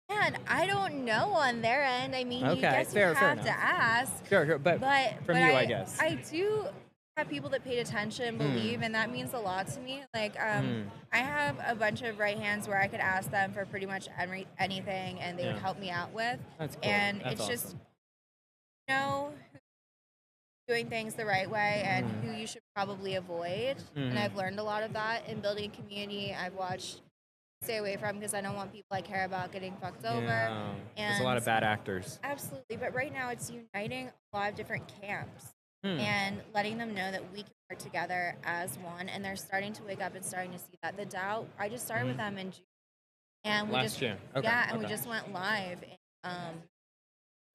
Man, I don't know on their end. I mean, Okay, you guess fair you have enough. to ask. Sure, but from you, I guess. I do have people that paid attention, believe, and that means a lot to me. Like, I have a bunch of right hands where I could ask them for pretty much anything, and they would Yeah. help me out with. That's cool. And That's it's just awesome. doing things the right way and who you should probably avoid. And I've learned a lot of that in building a community. I've watched stay away from because I don't want people I care about getting fucked over. Yeah. There's a lot of bad actors. Absolutely, but right now it's uniting a lot of different camps and letting them know that we can work together as one. And they're starting to wake up and starting to see that. The DAO, I just started with them in June, and we Last June. Okay. we okay. just went live in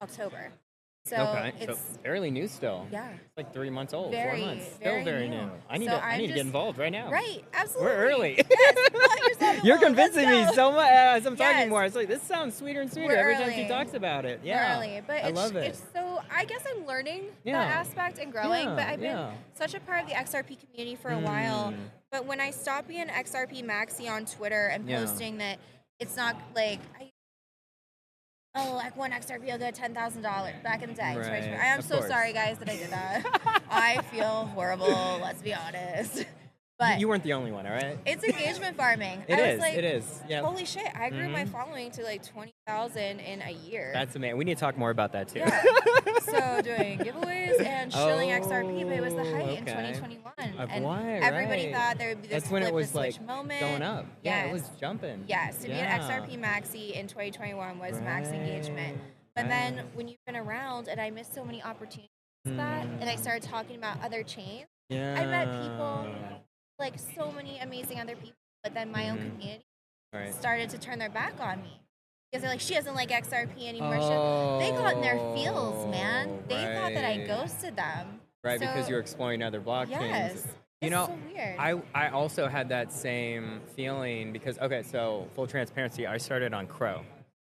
October. So Okay, so it's fairly new still. yeah. It's like 3 months old, 4 Very, months. Still very very new. new. I need So to I I'm need to get just- involved right now. Right, absolutely. We're early. Yes, plug yourself You're along. Let's convincing me go. so much as I'm talking Yes. more. It's like, this sounds sweeter and sweeter We're every time she early. talks about it. We're Yeah. early, but I love it. it's so. I guess I'm learning Yeah. that aspect and growing. Yeah, But I've been yeah. such a part of the XRP community for a while. But when I stopped being XRP Maxi on Twitter and Yeah. posting that it's not like like one XRP will get $10,000 back in the day. Right, I am of so course. sorry, guys, that I did that. I feel horrible. Let's be honest. But You weren't the only one, all right? it's engagement farming. It I is. was like, It is. Yeah. holy shit! I grew my following to like 20,000 in a year. That's amazing. We need to talk more about that too. Yeah. So doing giveaways and shilling XRP, but it was the height in okay. 2021, Of and what? everybody Right. thought there would be this That's when flip it was the switch like moment. going up. Yeah, it Yes. was jumping. Yes, to be an Yeah. XRP Maxi in 2021 was max engagement. But then when you've been around, and I missed so many opportunities for that, and I started talking about other chains, Yeah. I met people, like so many amazing other people, but then my own community Right. started to turn their back on me. Because they're like, she doesn't like XRP anymore. They got in their feels, man. They thought that I right. ghosted them. Right, So- because you're exploring other blockchains. Yes. You It's know, so weird. I also had that same feeling because, okay, so full transparency, I started on Crow.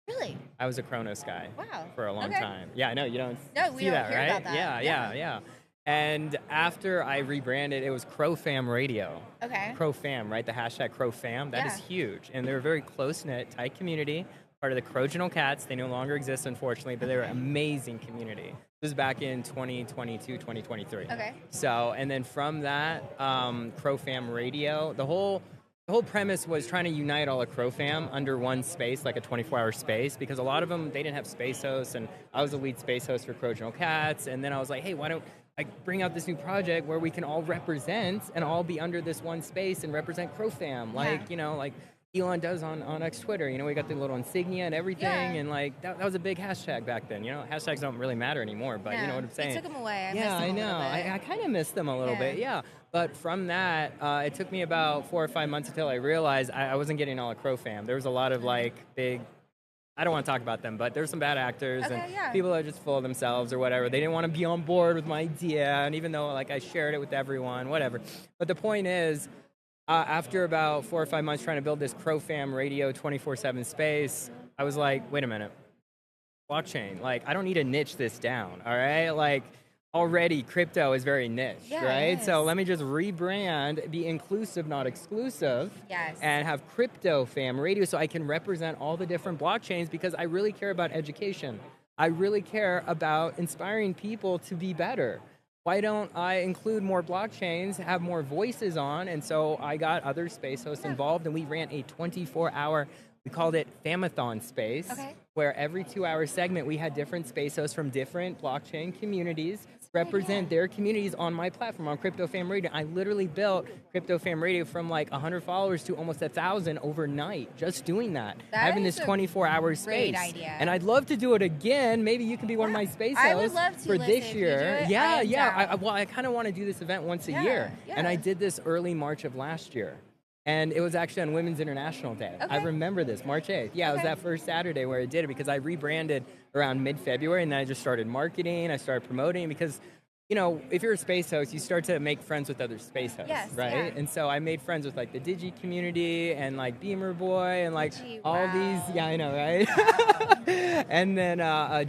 Really? I was a Kronos guy Wow. for a long Okay. time. Yeah, I know, you don't No, we see don't that, hear right? about that. Yeah. And after I rebranded, it was CrowFam Radio. Okay. CrowFam, right? The hashtag CrowFam. That is Yeah. huge. And they're a very close-knit, tight community, part of the Crowgenal Cats. They no longer exist, unfortunately, but they're an amazing community. This was back in 2022, 2023. Okay. So, and then from that, CrowFam Radio, the whole premise was trying to unite all of CrowFam under one space, like a 24-hour space, because a lot of them, they didn't have space hosts, and I was the lead space host for Crowgenal Cats, and then I was like, hey, why don't I bring out this new project where we can all represent and all be under this one space and represent CrowFam, like, you know, like Elon does on X Twitter. You know, we got the little insignia and everything, and like that was a big hashtag back then. You know, hashtags don't really matter anymore, but you know what I'm saying? You took them away. I missed Yeah, them I a know. little bit. I kind of missed them a little bit, yeah. But from that, it took me about 4 or 5 months until I realized I wasn't getting all of CrowFam. There was a lot of like big, I don't want to talk about them, but there's some bad actors and people that are just full of themselves or whatever. They didn't want to be on board with my idea, and even though like I shared it with everyone, whatever. But the point is, after about 4 or 5 months trying to build this CrowFam Radio 24/7 space, I was like, wait a minute, blockchain. Like, I don't need to niche this down, all right? Like, already crypto is very niche, right? So let me just rebrand, be inclusive, not exclusive, and have Crypto Fam Radio so I can represent all the different blockchains because I really care about education. I really care about inspiring people to be better. Why don't I include more blockchains, have more voices on? And so I got other space hosts involved, and we ran a 24-hour, we called it Famathon space, where every 2-hour segment we had different space hosts from different blockchain communities represent their communities on my platform, on Crypto Fam Radio. I literally built Crypto Fam Radio from like 100 followers to almost 1,000 overnight, just doing that. Having this 24-hour space. Great idea. And I'd love to do it again. Maybe you can be one of my space hosts I would love to for listen. this If you year. do it, Yeah. I kind of want to do this event once a year. And I did this early March of last year. And it was actually on Women's International Day. I remember this, March 8th. Yeah, it was that first Saturday where I did it because I rebranded around mid-February, and then I just started marketing, I started promoting because, you know, if you're a space host, you start to make friends with other space hosts, right? And so I made friends with like the Digi community and like Beamer Boy and like all these, I know, right? And then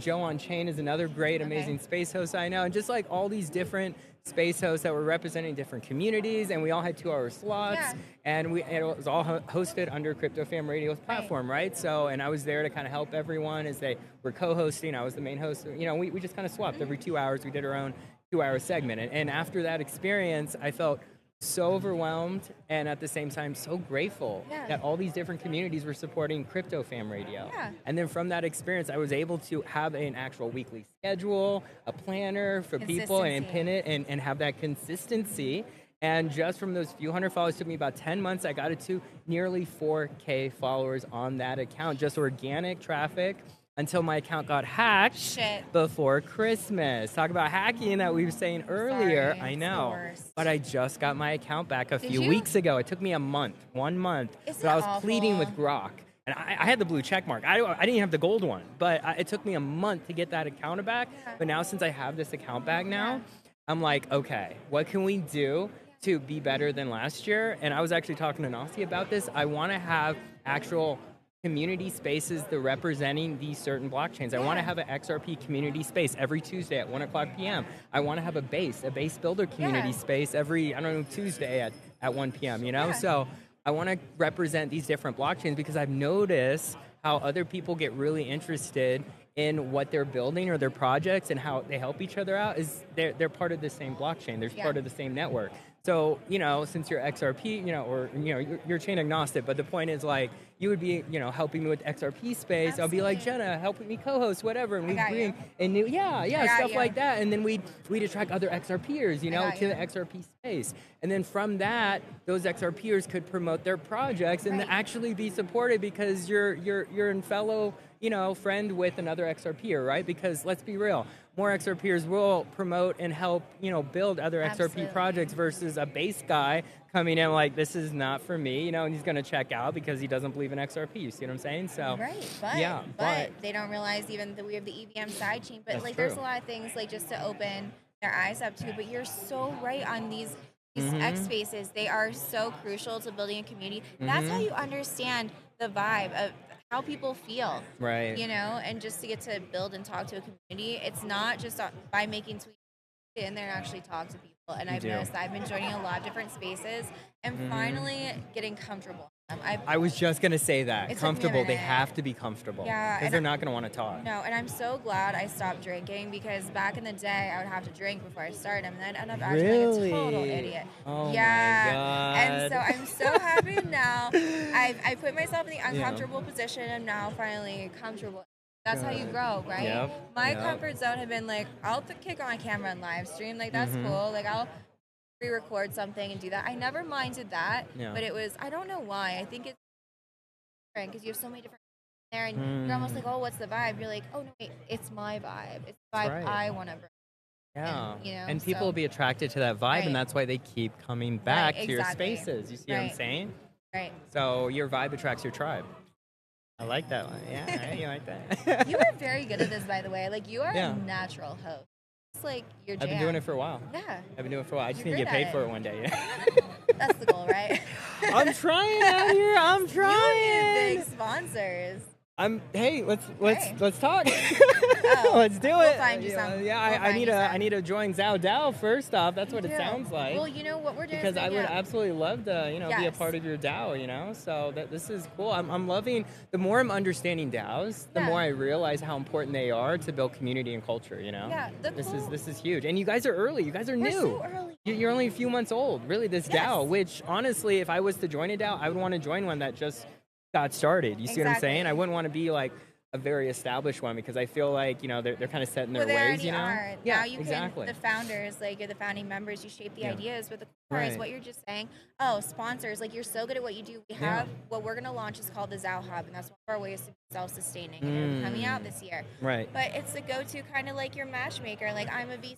Joe on Chain is another great, amazing space host I know, and just like all these different space hosts that were representing different communities, and we all had 2-hour slots, and it was all hosted under Crypto Fam Radio's platform, right? So, and I was there to kind of help everyone as they were co-hosting. I was the main host. You know, we just kind of swapped every 2 hours. We did our own 2-hour segment, and after that experience, I felt so overwhelmed and at the same time so grateful that all these different communities were supporting Crypto Fam Radio. And then from that experience, I was able to have an actual weekly schedule, a planner for people, and pin it and have that consistency. And just from those few hundred followers, it took me about 10 months. I got it to nearly 4K followers on that account, just organic traffic, until my account got hacked before Christmas. Talk about hacking that we were saying earlier. Sorry, I know. But I just got my account back a few you? weeks ago. It took me a month, 1 month. Isn't But I was it pleading awful? with Grok. And I had the blue check mark. I didn't even have the gold one, but it took me a month to get that account back. Yeah. But now since I have this account back now, I'm like, okay, what can we do to be better than last year? And I was actually talking to Nasi about this. I want to have actual community spaces that representing these certain blockchains. I want to have an XRP community space every Tuesday at 1 o'clock p.m. I want to have a base builder community space every, Tuesday at 1 p.m., So I want to represent these different blockchains because I've noticed how other people get really interested in what they're building or their projects and how they help each other out is they're part of the same blockchain. They're part of the same network. So, since you're XRP, you're chain agnostic, but the point is like, you would be, helping me with XRP space. Absolutely. I'll be like, Jenna, help me co-host, whatever. And we'd bring a new, stuff like that. And then we'd attract other XRPers, to the XRP space. And then from that, those XRPers could promote their projects and actually be supported because you're in fellow, friend with another XRPer, right? Because let's be real, more XRPers will promote and help, build other XRP projects versus a base guy coming in like, this is not for me, and he's going to check out because he doesn't believe in XRP. You see what I'm saying? So but they don't realize even that we have the EVM sidechain. But like, there's a lot of things like just to open their eyes up to. But you're so right on these X spaces. They are so crucial to building a community. That's how you understand the vibe of how people feel, right? And just to get to build and talk to a community. It's not just by making tweets, get in there and actually talk to people. And I've noticed that I've been joining a lot of different spaces and finally getting comfortable. I was just going to say that. Comfortable. They have to be comfortable. Yeah. Because they're not going to want to talk. No, and I'm so glad I stopped drinking because back in the day, I would have to drink before I started and then I'd end up acting like a total idiot. Oh my God. And so I'm so happy now. I put myself in the uncomfortable position and now finally comfortable. That's how you grow, right? Yep. My comfort zone had been like, I'll kick on my camera and live stream. Like, that's cool. Like, I'll re-record something and do that. I never minded that, but it was, I don't know why. I think it's different because you have so many different there and you're almost like, oh, what's the vibe? You're like, oh, no, wait, it's my vibe. It's the vibe I want to bring. Yeah. And people will be attracted to that vibe, and that's why they keep coming back to your spaces. You see what I'm saying? Right. So your vibe attracts your tribe. I like that one. Yeah, you like that. You are very good at this, by the way. Like, you are a natural host. It's like your jam. I've been doing it for a while. Yeah. I've been doing it for a while. I just need to get paid for it one day. That's the goal, right? I'm trying out here. I'm trying. You need big sponsors. Hey, let's talk. Let's do we'll it. Find you some. I need to join XAO DAO first off. That's what it sounds like. Well, you know what we're doing. Because I would absolutely love to, be a part of your DAO. So this is cool. I'm loving. The more I'm understanding DAOs, the more I realize how important they are to build community and culture. Yeah. This is huge. And you guys are early. You guys are new. We're so early. You're only a few months old. Really, this DAO. Which honestly, if I was to join a DAO, I would want to join one that just got started. You see what I'm saying? I wouldn't want to be like a very established one because I feel like, they're kind of set in their ways, Are. Yeah, now you can, the founders, like you're the founding members, you shape the ideas, but the core is what you're just saying. Oh, sponsors, like you're so good at what you do. We have what we're going to launch is called the XAO Hub, and that's one of our ways to be self-sustaining, and it'll be coming out this year. Right. But it's the go-to kind of like your matchmaker. Like, I'm a VC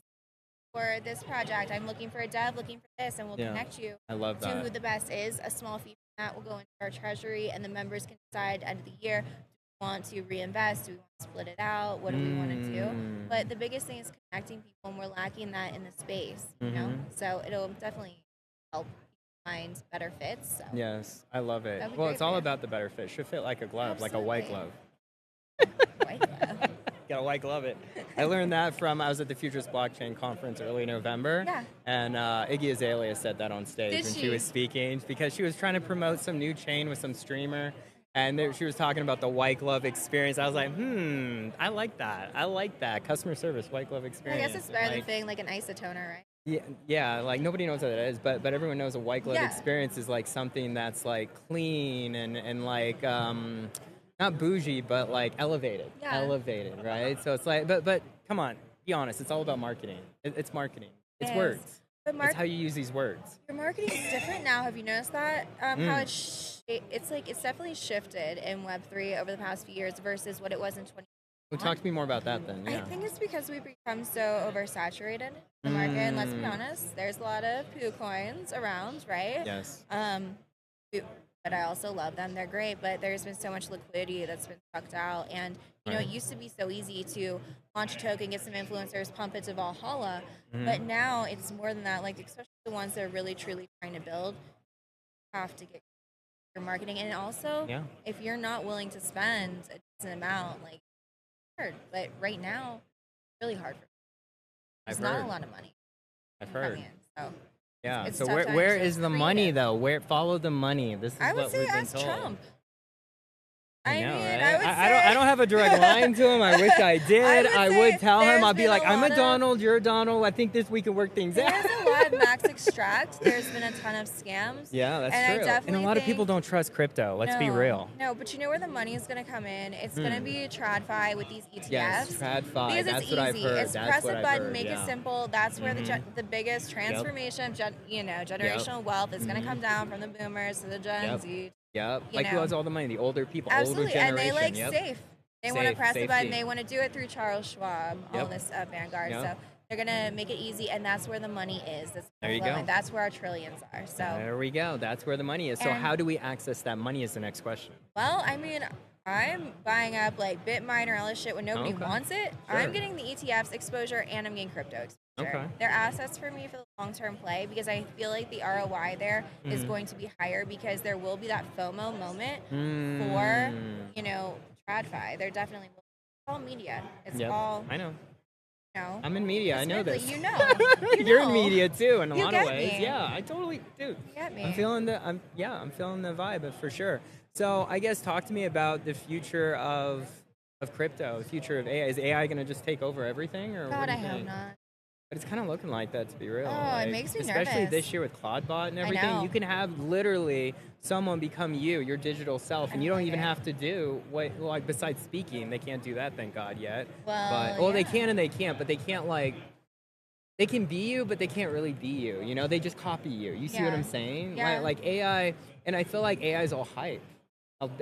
for this project. I'm looking for a dev, looking for this, and we'll connect you to who the best is. A small fee that will go into our treasury, and the members can decide at the end of the year, do we want to reinvest, do we want to split it out, what do we want to do? But the biggest thing is connecting people, and we're lacking that in the space, so it'll definitely help find better fits. So. Yes, I love it. Well, it's all about the better fit. Should fit like a glove, like a white glove. White glove. Gotta white glove it. I learned that I was at the Futurist Blockchain Conference early November, and Iggy Azalea said that on stage when she was speaking because she was trying to promote some new chain with some streamer, and she was talking about the white glove experience. I was like, I like that. I like that. Customer service, white glove experience. I guess it's better than feeling like an isotoner, right? Yeah, like nobody knows what that is, but everyone knows a white glove experience is like something that's like clean and like not bougie, but like elevated. Elevated, right? So it's like, but come on, be honest. It's all about marketing. It's marketing. It's words. It's how you use these words. Your marketing is different now. Have you noticed that? How it's definitely shifted in Web3 over the past few years versus what it was in 2020. Well, talk to me more about that then. I think it's because we've become so oversaturated in the market. And let's be honest, there's a lot of poo coins around, right? Yes. but I also love them. They're great, but there's been so much liquidity that's been sucked out. And, you know, it used to be so easy to launch a token, get some influencers, pump it to Valhalla. But now it's more than that. Like, especially the ones that are really, truly trying to build, have to get your marketing. And also, if you're not willing to spend a decent amount, like, it's hard. But right now, it's really hard. There's not a lot of money. I've heard. In, so. Yeah. It's so tough where times. is the money though? Where follow the money? This is I would what say we've been ask told. Trump. I know, mean, right? I would say, I don't have a direct line to him. I wish I did. I would tell him. I'll be like, I'm a Donald, you're a Donald. I think we can work things out. There's a lot of max extract. There's been a ton of scams. Yeah, that's and true. And a lot of people don't trust crypto. Let's be real. No, but you know where the money is going to come in? It's going to be TradFi with these ETFs. Yes, TradFi. Because that's it's what I've easy. heard. It's that's press what a I've button, heard. make it simple. That's where the biggest transformation of generational wealth is going to come down from the boomers to the Gen Z. Yep. Like who has all the money? The older people, Absolutely. older generation. And they like safe. They want to press a button. Safety. They want to do it through Charles Schwab, all this Vanguard. So they're going to make it easy, and that's where the money is. There you go. And that's where our trillions are. So there we go. That's where the money is. So how do we access that money is the next question. Well, I mean, I'm buying up like Bitmine or all this shit when nobody wants it. Sure. I'm getting the ETFs exposure, and I'm getting crypto exposure. They're assets for me for the long-term play because I feel like the ROI there is going to be higher because there will be that FOMO moment for, you know, TradFi. There definitely will. It's all media. It's all. I know. You know, I'm in media. I know this. You know. You're in media too in a You lot of get ways. me. Yeah, I totally do. You get me. I'm feeling the vibe for sure. So I guess talk to me about the future of crypto, the future of AI. Is AI going to just take over everything, or God, what do I you hope think? not. But it's kind of looking like that, to be real. Oh, it makes me especially nervous. this year with Claudebot and everything. know. You can have literally someone become you, your digital self, and you don't even have to do what, like, besides speaking. They can't do that, thank God, yet. Well, They can and they can't, but they can't, like, they can be you, but they can't really be you. You know, they just copy you. You see what I'm saying? Yeah. Like AI, and I feel like AI is all hype.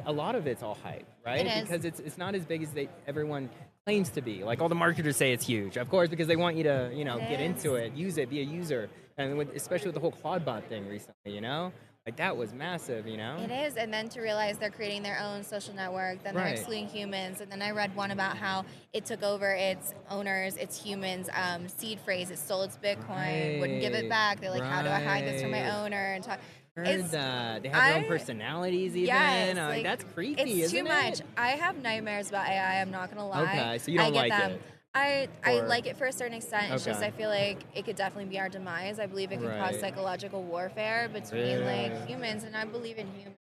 A lot of it's all hype, right? It is. Because it's not as big as everyone claims to be. Like all the marketers say it's huge, of course, because they want you to, you know, get into it, use it, be a user, and especially with the whole Claudebot thing recently, you know, like that was massive, you know. It is, and then to realize they're creating their own social network, then they're excluding humans, and then I read one about how it took over its owners, its humans, seed phrase, it stole its Bitcoin, wouldn't give it back. They're like, how do I hide this from my owner? And talk. Heard that. They have their own personalities even. Yes, like, that's creepy, it's isn't too it? much. I have nightmares about AI, I'm not going to lie. Okay, so you don't like it. I like it for a certain extent. It's just I feel like it could definitely be our demise. I believe it can cause psychological warfare between like humans, and I believe in humans.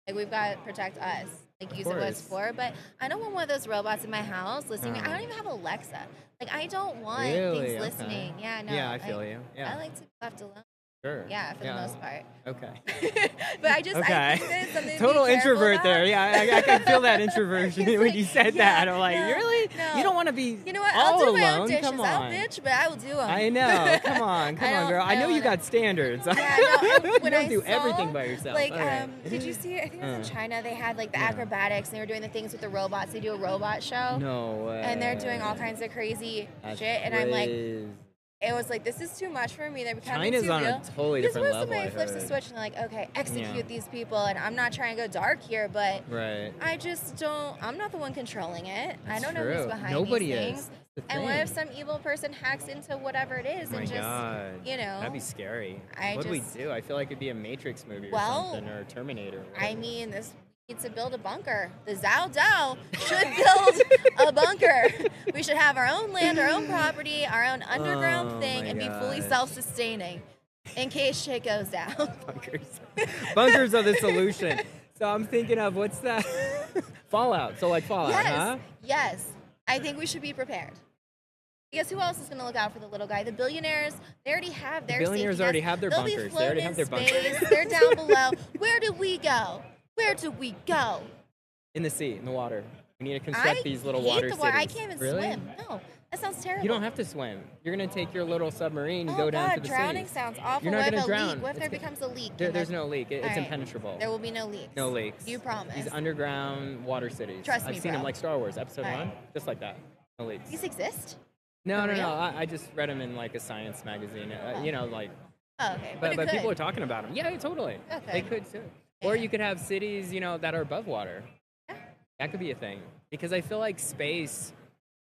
Like we've got to protect us. Like use it what it's for. But I don't want one of those robots in my house listening. I don't even have Alexa. Like I don't want things listening. Yeah, no. Yeah, I feel you. Yeah. I like to be left alone. Sure. Yeah, for the most part. Okay. But I think that it's something to total be introvert about. there. Yeah, I can feel that introversion when you said that. I'm like, really? No. You don't want to be You know what? all I'll do alone? my own dishes. Come on. I'll bitch, but I will do them. I know. Come on, girl. I know you got standards. Yeah, no, you when don't I do saw, everything by yourself. Like, right. did you see it? I think it was in China. They had like the acrobatics, and they were doing the things with the robots. They do a robot show. No way. And they're doing all kinds of crazy shit. And I'm like, it was like, this is too much for me. They're becoming China's too on real. a totally different level. Somebody flips the switch and they're like, okay, execute these people. And I'm not trying to go dark here, but I just don't. I'm not the one controlling it. I don't know who's behind these things. And what if some evil person hacks into whatever it is and just, you know? That'd be scary. What do we do? I feel like it'd be a Matrix movie or something, or a Terminator. I mean, this needs to build a bunker. The XAO DAO should build a bunker. We should have our own land, our own property, our own underground thing, and be fully self-sustaining in case shit goes down. Bunkers are the solution. So I'm thinking of, what's that? Fallout. So like Fallout, huh? Yes. I think we should be prepared. Because who else is going to look out for the little guy? The billionaires, they already have their billionaires already have their bunkers. They already have their bunkers. They're down below. Where do we go? Where do we go? In the sea, in the water. We need to construct these little water cities. I can't even swim. No, that sounds terrible. You don't have to swim. You're going to take your little submarine and go down to the sea. Drowning sounds awful. You're not going to drown. What if there becomes a leak? There's no leak. It's impenetrable. There will be no leaks. No leaks. You promise. These underground water cities. Trust me, I've seen them like Star Wars, Episode 1. Just like that. No leaks. These exist? No. I just read them in like a science magazine. You know, like. Oh, okay. But people are talking about them. Yeah, totally. Okay. They could too. Or you could have cities, that are above water. Yeah. That could be a thing. Because I feel like space,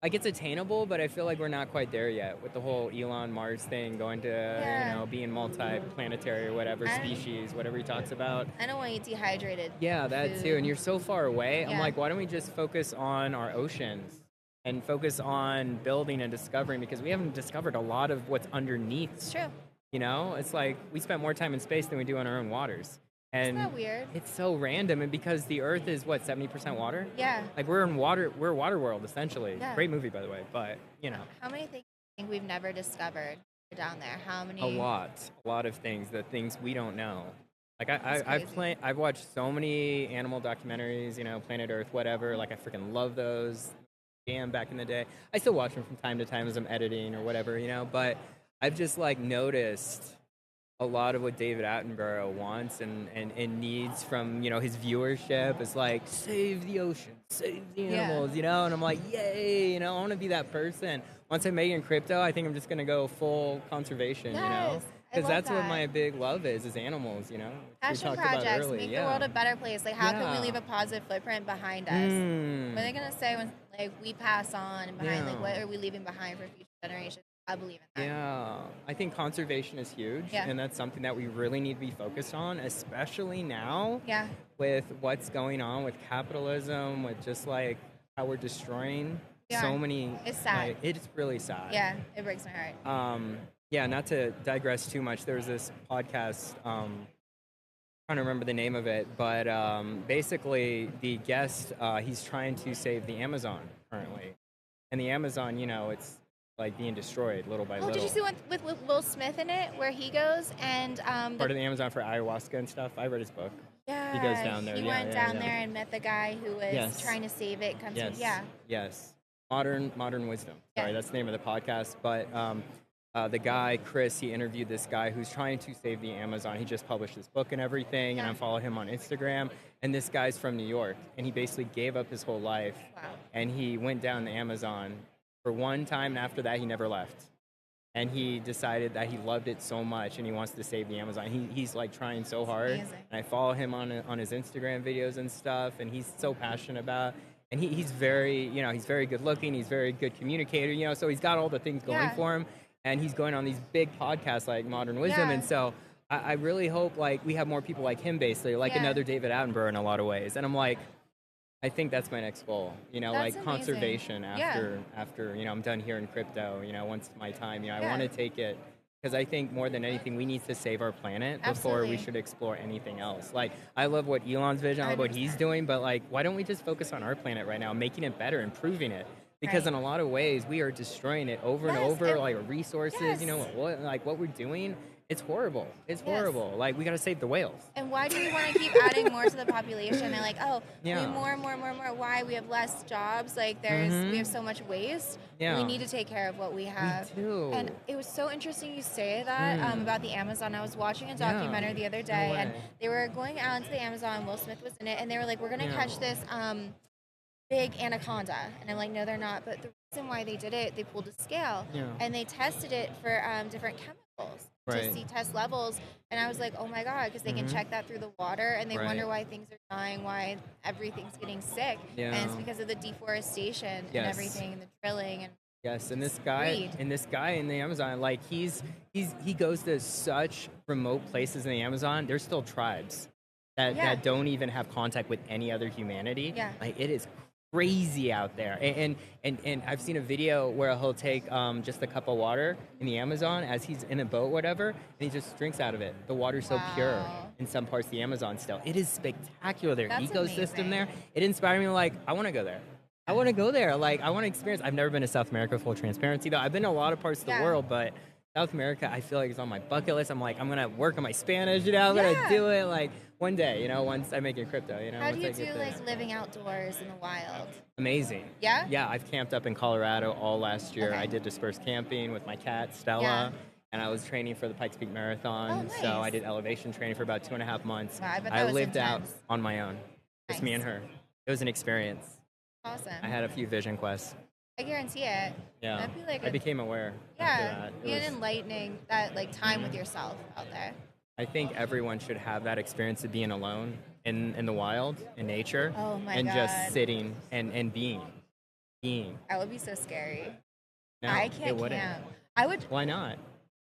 like it's attainable, but I feel like we're not quite there yet with the whole Elon Mars thing, going to, being multi-planetary or whatever species, whatever he talks about. I don't want to eat dehydrated. Yeah, that too. And you're so far away. I'm Yeah. like, why don't we just focus on our oceans and focus on building and discovering? Because we haven't discovered a lot of what's underneath. It's true. It's like we spent more time in space than we do on our own waters. And Isn't that weird? it's so random, and because the Earth is 70% water. Yeah. Like we're a water world essentially. Yeah. Great movie, by the way, but How many things do you think we've never discovered down there? How many? a lot of things, the things we don't know. Like That's crazy. I've watched so many animal documentaries, Planet Earth, whatever. Like I freaking love those. Damn, back in the day, I still watch them from time to time as I'm editing or whatever, But I've just like noticed a lot of what David Attenborough wants and needs from, his viewership is like, save the ocean, save the animals, and I'm like, yay, I want to be that person. Once I make it in crypto, I think I'm just going to go full conservation, Yes, because that's what that. my big love is animals, which we Passion talked about projects early. make the world a better place. Like, how can we leave a positive footprint behind us? What are they gonna say when we pass on and behind? Like, what are we leaving behind for future generations? I believe in that. Yeah, I think conservation is huge, and that's something that we really need to be focused on, especially now with what's going on with capitalism, with just like how we're destroying so many. It's sad. It's really sad. Yeah, it breaks my heart. Not to digress too much, there was this podcast, trying to remember the name of it, but basically the guest, he's trying to save the Amazon currently. And the Amazon, it's like being destroyed little by little. Did you see one with Will Smith in it where he goes and part of the Amazon for ayahuasca and stuff? I read his book. Yeah, he goes down there. He went down there and met the guy who was trying to save it. Yes. Modern wisdom. Sorry, that's the name of the podcast. But the guy, Chris, he interviewed this guy who's trying to save the Amazon. He just published his book and everything, and I follow him on Instagram. And this guy's from New York, and he basically gave up his whole life. Wow. And he went down the Amazon for one time, and after that, he never left. And he decided that he loved it so much, and he wants to save the Amazon. He's like trying so hard. Amazing. And I follow him on his Instagram videos and stuff, and he's so passionate about. And he's very, he's very good looking. He's very good communicator, so he's got all the things going for him. And he's going on these big podcasts like Modern Wisdom. And so I really hope like we have more people like him, basically, like another David Attenborough in a lot of ways. And I'm like, I think that's my next goal, That's like amazing. Conservation after I'm done here in crypto, once my time, I want to take it, because I think more than anything, we need to save our planet before we should explore anything else. Like, I love what Elon's vision, I love what he's doing, but like, why don't we just focus on our planet right now, making it better, improving it? Because in a lot of ways, we are destroying it over and over, like resources, what we're doing. It's horrible. It's horrible. Like, we got to save the whales. And why do we want to keep adding more to the population? And like, we more. Why? We have less jobs. Like, we have so much waste. We need to take care of what we have. We do. And it was so interesting you say that about the Amazon. I was watching a documentary the other day, and they were going out into the Amazon. Will Smith was in it, and they were like, we're going to catch this big anaconda. And I'm like, no, they're not. But the reason why they did it, they pulled a scale, and they tested it for different chemicals. To see test levels, and I was like, oh my god, because they can check that through the water, and they wonder why things are dying, why everything's getting sick, and it's because of the deforestation and everything, and the drilling and and this guy in the Amazon, like he goes to such remote places in the Amazon. There's still tribes that don't even have contact with any other humanity. Like, it is crazy out there, and I've seen a video where he'll take just a cup of water in the Amazon as he's in a boat, whatever, and he just drinks out of it. The water's so pure in some parts of the Amazon still. It is spectacular. Their ecosystem there. It inspired me. Like, I want to go there. I want to go there. Like, I want to experience. I've never been to South America, full transparency though. I've been to a lot of parts of the world, but South America, I feel like it's on my bucket list. I'm like, I'm gonna work on my Spanish. I'm gonna do it. Like, one day, once I make it crypto, How do you do like living outdoors in the wild? Amazing. Yeah? Yeah, I've camped up in Colorado all last year. I did dispersed camping with my cat, Stella, and I was training for the Pikes Peak Marathon. Oh, nice. So I did elevation training for about 2.5 months. Wow, I bet that was lived intense. out on my own. Just me and her. It was an experience. Awesome. I had a few vision quests. I guarantee it. Yeah. That'd be like I became aware. Yeah. After that. Be an enlightening that like time with yourself out there. I think everyone should have that experience of being alone in the wild, in nature, Oh my and God. just sitting and being. That would be so scary. No, I it can't wouldn't. camp. I would. Why not?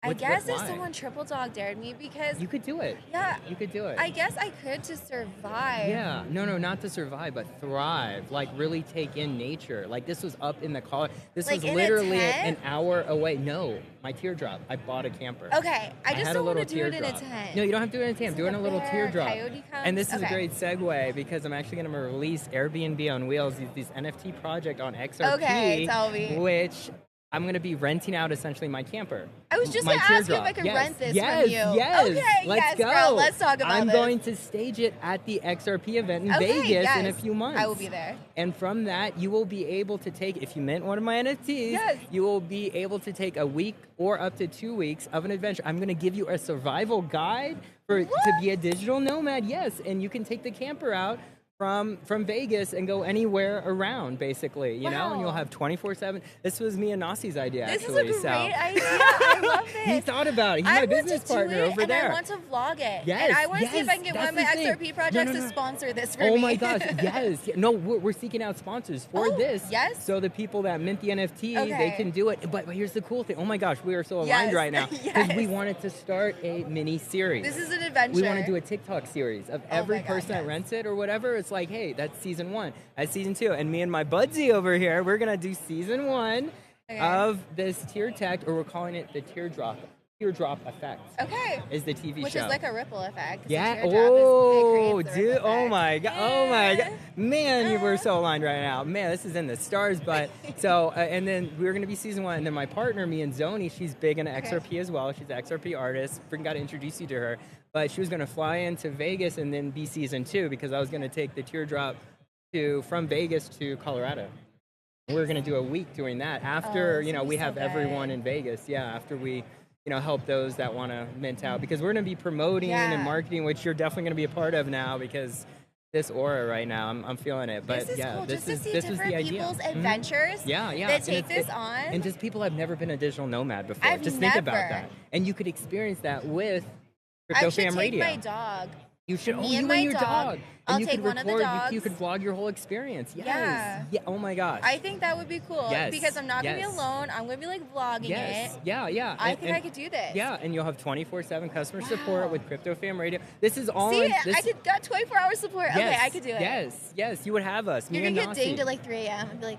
I guess if why? someone triple dog dared me, because You could do it. yeah, You could do it. I guess I could to survive. Yeah, no, not to survive, but thrive. Like really take in nature. Like this was up in the car. This Like was in a literally tent? an hour away. No, my teardrop. I bought a camper. Okay, I just had don't a want little to do it in a teardrop. tent. No, you don't have to do it in a tent. It's Do it like in a a little bear, teardrop. coyote And this comes? is a Okay. great segue because I'm actually going to release Airbnb on Wheels, these NFT project on XRP. Okay, tell me. Which I'm going to be renting out essentially my camper. I was just My gonna ask you if teardrop. I could Yes, rent this yes, from you. Yes, Okay, let's yes, go. girl, let's talk about I'm this. going to stage it at the XRP event in Okay, Vegas in a yes. few months. I will be there. And from that, you will be able to take, if you mint one of my NFTs, Yes. you will be able to take a week or up to 2 weeks of an adventure. I'm going to give you a survival guide to be a digital nomad, yes. And you can take the camper out from Vegas and go anywhere around, basically, you know, and you'll Wow. have 24/7. This was me and Nasi's idea, This actually. is a great so. idea. I love this. He thought about it. He's I my want business to do partner it, over and there. I want to vlog it. Yes, And I want to see if I can yes, get one of my that's the thing. XRP projects No. to sponsor this for Oh me. my gosh, yes. No, we're seeking out sponsors for Oh, this. yes? So the people that mint the NFT, they Okay. can do it. But here's the cool thing. Oh my gosh, we are so aligned Yes, right now. Because we yes. wanted to start a mini series. This is an adventure. We want to do a TikTok series of every my God, person that yes. rents it or whatever. It's like, hey, that's season 1. That's season 2. And me and my budsy over here, we're going to do season 1 Okay. of this tier tech, or we're calling it the teardrop effect. Okay. Is the TV Which show. is like a ripple effect. 'cause Yeah. the teardrop is- it Oh, creates the dude. ripple Oh effect. my god. Oh my god. Man, you were so aligned right now. Man, this is in the stars. But so, and then we're gonna be season 1, and then my partner, me and Zoni, she's big into XRP as well. She's an XRP artist. Freaking got to introduce you to her. But she was gonna fly into Vegas and then be season 2 because I was gonna take the teardrop from Vegas to Colorado. We're gonna do a week doing that after this would we be so have everyone good. in Vegas. Yeah, after we help those that want to mint out, because we're going to be promoting Yeah. and marketing, which you're definitely going to be a part of now, because this aura right now, I'm feeling it. But This is yeah, cool. this Just to see was the different idea. people's Mhm. adventures Yeah. that And take it's- this on. and just people have never been a digital nomad before. I've Just think about never. that, and you could experience that with I Crypto should Fam take Radio. my dog. You should. Me you and my your dog. I'll and you take could one of the record. You dogs. could vlog your whole experience. Yes. Yeah. Yeah. Oh my gosh. I think that would be cool. Yes, Because I'm not going to yes. be alone. I'm going to be like vlogging Yes. it. Yeah. I think I could do this. Yeah, and you'll have 24/7 customer support Wow. with Crypto Fam Radio. This is all. See, this, I could got 24-hour support. Yes, Okay, I could do it. Yes, you would have us. You're me going to and get Nasi. dinged at like 3 a.m. and be like,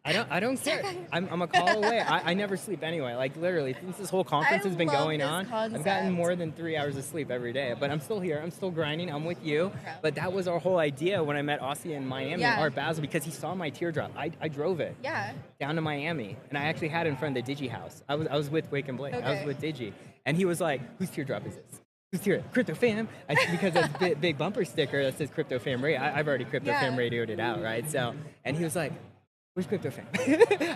I don't care. I'm a call away. I never sleep anyway. Like literally, since this whole conference I has been love going this on, I've concept. gotten more than 3 hours of sleep every day. But I'm still here. I'm still grinding. I'm with you. But that was our whole idea when I met Aussie in Miami, Yeah. Art Basel, because he saw my teardrop. I drove it yeah. down to Miami, and I actually had it in front of the Digi house. I was with Wake and Blake. I was Okay. with Digi, and he was like, "Whose teardrop is this? Whose teardrop? Crypto Fam?" Because that's a big bumper sticker that says Crypto Fam Radio. I've already Crypto Yeah. Fam radioed it out, right? So, and he was like, "Where's Crypto Fam?"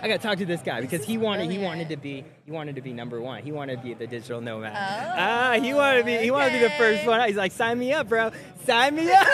I got to talk to this guy because he wanted to be number 1. He wanted to be the digital nomad. Oh, He wanted to be the okay. first one. He's like, "Sign me up, bro. Sign me up."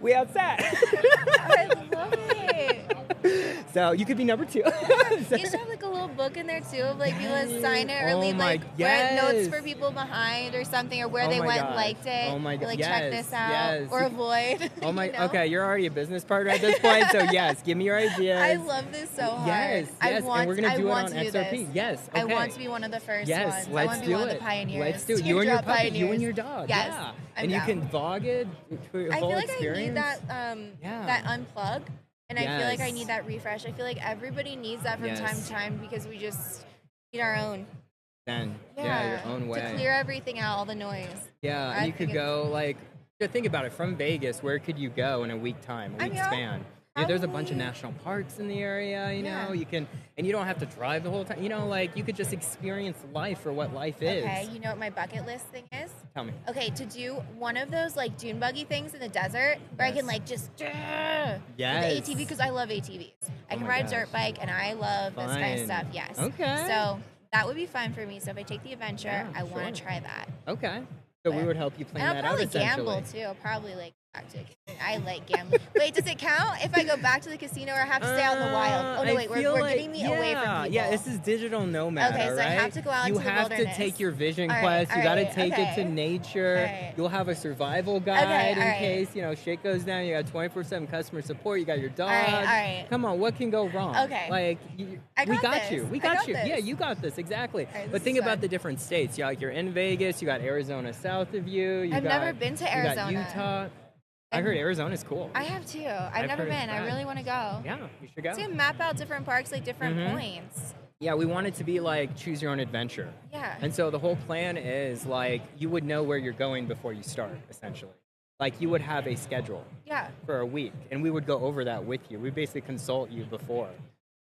We outside. I love it. So you could be number 2. You should have like a little book in there too of like people that sign it or Oh leave my- like where notes yes. for people behind or something, or where Oh they my went and gosh. liked it. Oh my Or, God. like Yes, check this out yes. or avoid. Oh my. you know? Okay, you're already a business partner at this point. So yes, give me your ideas. I love this so hard. Yes, I yes, want, and we're gonna I do it want on to do XRP. This. Yes, I okay. want to be one of the first Yes, ones. I let's want to do be one it. of the pioneers. Let's do it. You and your Teardrop puppy. You pioneers. and your dog. Yes, Yeah. I'm And down. you can vlog it for your I whole feel like experience. I need that Yeah. that unplug, and I feel like I Yes. need that refresh. I feel like everybody needs that from time Yes. to time because we just need our own. Then your own way. To clear everything out, all the noise. Yeah, I and you think could go like. Think about it. From Vegas, where could you go in a week time, a I week mean, span? There's a bunch of probably- national parks in the area. You know, Yeah. you can, and you don't have to drive the whole time. You know, like you could just experience life for what life is. Okay, you know what my bucket list thing is? Tell me. Okay, to do one of those like dune buggy things in the desert where I can Yes. like just with Yes. the ATV because I love ATVs. I Oh can my ride a gosh. dirt bike and I love this kind of Fun. stuff. Yes. Okay. So that would be fun for me. So if I take the adventure, Yeah, I want sure. to try that. Okay. So we would help you plan And I'll that out probably essentially. gamble too. I'll probably like back to a casino. I like gambling. Wait, does it count if I go back to the casino, or I have to stay out in the wild? Oh no, wait, we're getting me away from people. Yeah, this is digital nomad. Okay, so I have to go out into the wilderness. You have to take your vision quest. You got to take it to nature. You'll have a survival guide in case shit goes down. You got 24/7 customer support. You got your dog. All right. Come on, what can go wrong? Okay, like we got you. We got you. This. Yeah, you got this exactly. Right, but think about the different states. You're in Vegas. You got Arizona south of you. I've never been to Arizona. You got Utah. I heard Arizona's cool. I have too. I've never been. I really want to go. Yeah, you should go. So you map out different parks, like different points. Yeah, we want it to be like choose your own adventure. Yeah. And so the whole plan is like you would know where you're going before you start, essentially. Like you would have a schedule for a week, and we would go over that with you. We basically consult you before.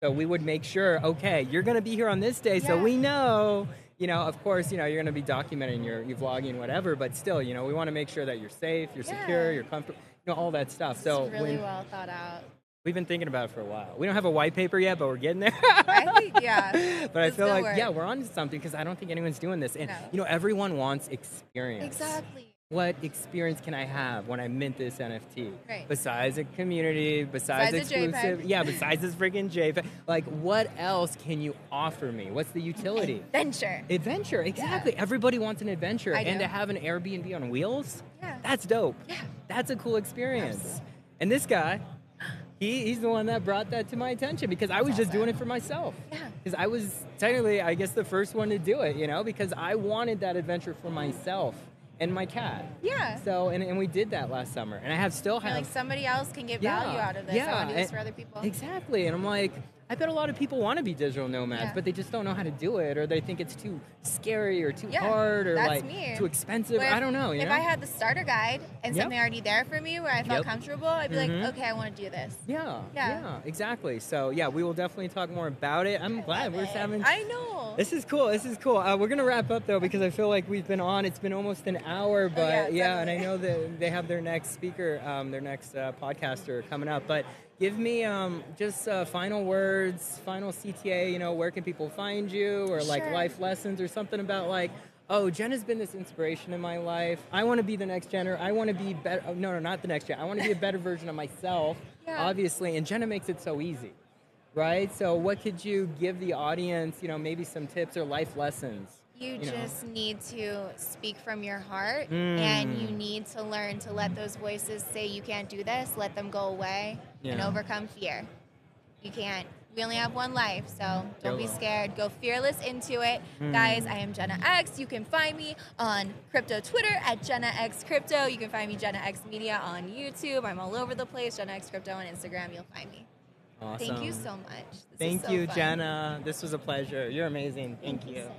So we would make sure, okay, you're going to be here on this day, so we know, of course, you're going to be documenting your vlogging, whatever, but still, we want to make sure that you're safe, you're secure, you're comfortable, all that stuff. So really well thought out. We've been thinking about it for a while. We don't have a white paper yet, but we're getting there. I think, But I feel like, we're on to something because I don't think anyone's doing this. And, everyone wants experience. Exactly. What experience can I have when I mint this NFT? Right. Besides a community, besides exclusive, besides this freaking JPEG. Like, what else can you offer me? What's the utility? Adventure, exactly. Yeah. Everybody wants an adventure. And to have an Airbnb on wheels, that's dope. Yeah. That's a cool experience. Absolutely. And this guy, he's the one that brought that to my attention because I was just doing it for myself. Yeah. Because I was technically, I guess, the first one to do it, because I wanted that adventure for myself. And my cat. Yeah. So, and we did that last summer. And I still have. Like somebody else can get value out of this. Yeah. I want to do this for other people. Exactly. And I'm like, I bet a lot of people want to be digital nomads, but they just don't know how to do it, or they think it's too scary or too hard or too expensive. I don't know. If I had the starter guide and something already there for me where I felt comfortable, I'd be like, okay, I want to do this. Yeah, exactly. So we will definitely talk more about it. I'm glad we're having. I know. This is cool. We're gonna wrap up though because I feel like we've been on. It's been almost an hour, but and I know that they have their next speaker, their next podcaster coming up, but. Give me just final words, final CTA, where can people find you, or like life lessons or something about like, oh, Jenna's been this inspiration in my life. I want to be the next Jenna. I want to be better. Oh, no, not the next Jenna. I want to be a better version of myself, obviously. And Jenna makes it so easy, right? So what could you give the audience, maybe some tips or life lessons? You just need to speak from your heart, and you need to learn to let those voices say you can't do this, let them go away, and overcome fear. You can't. We only have one life, so don't be scared. Go fearless into it. Guys, I am Jenna X. You can find me on crypto Twitter at Jenna X Crypto. You can find me Jenna X Media on YouTube. I'm all over the place. Jenna X Crypto on Instagram. You'll find me. Awesome. Thank you so much. Thank you, Jenna. This was a pleasure. You're amazing. Thank you.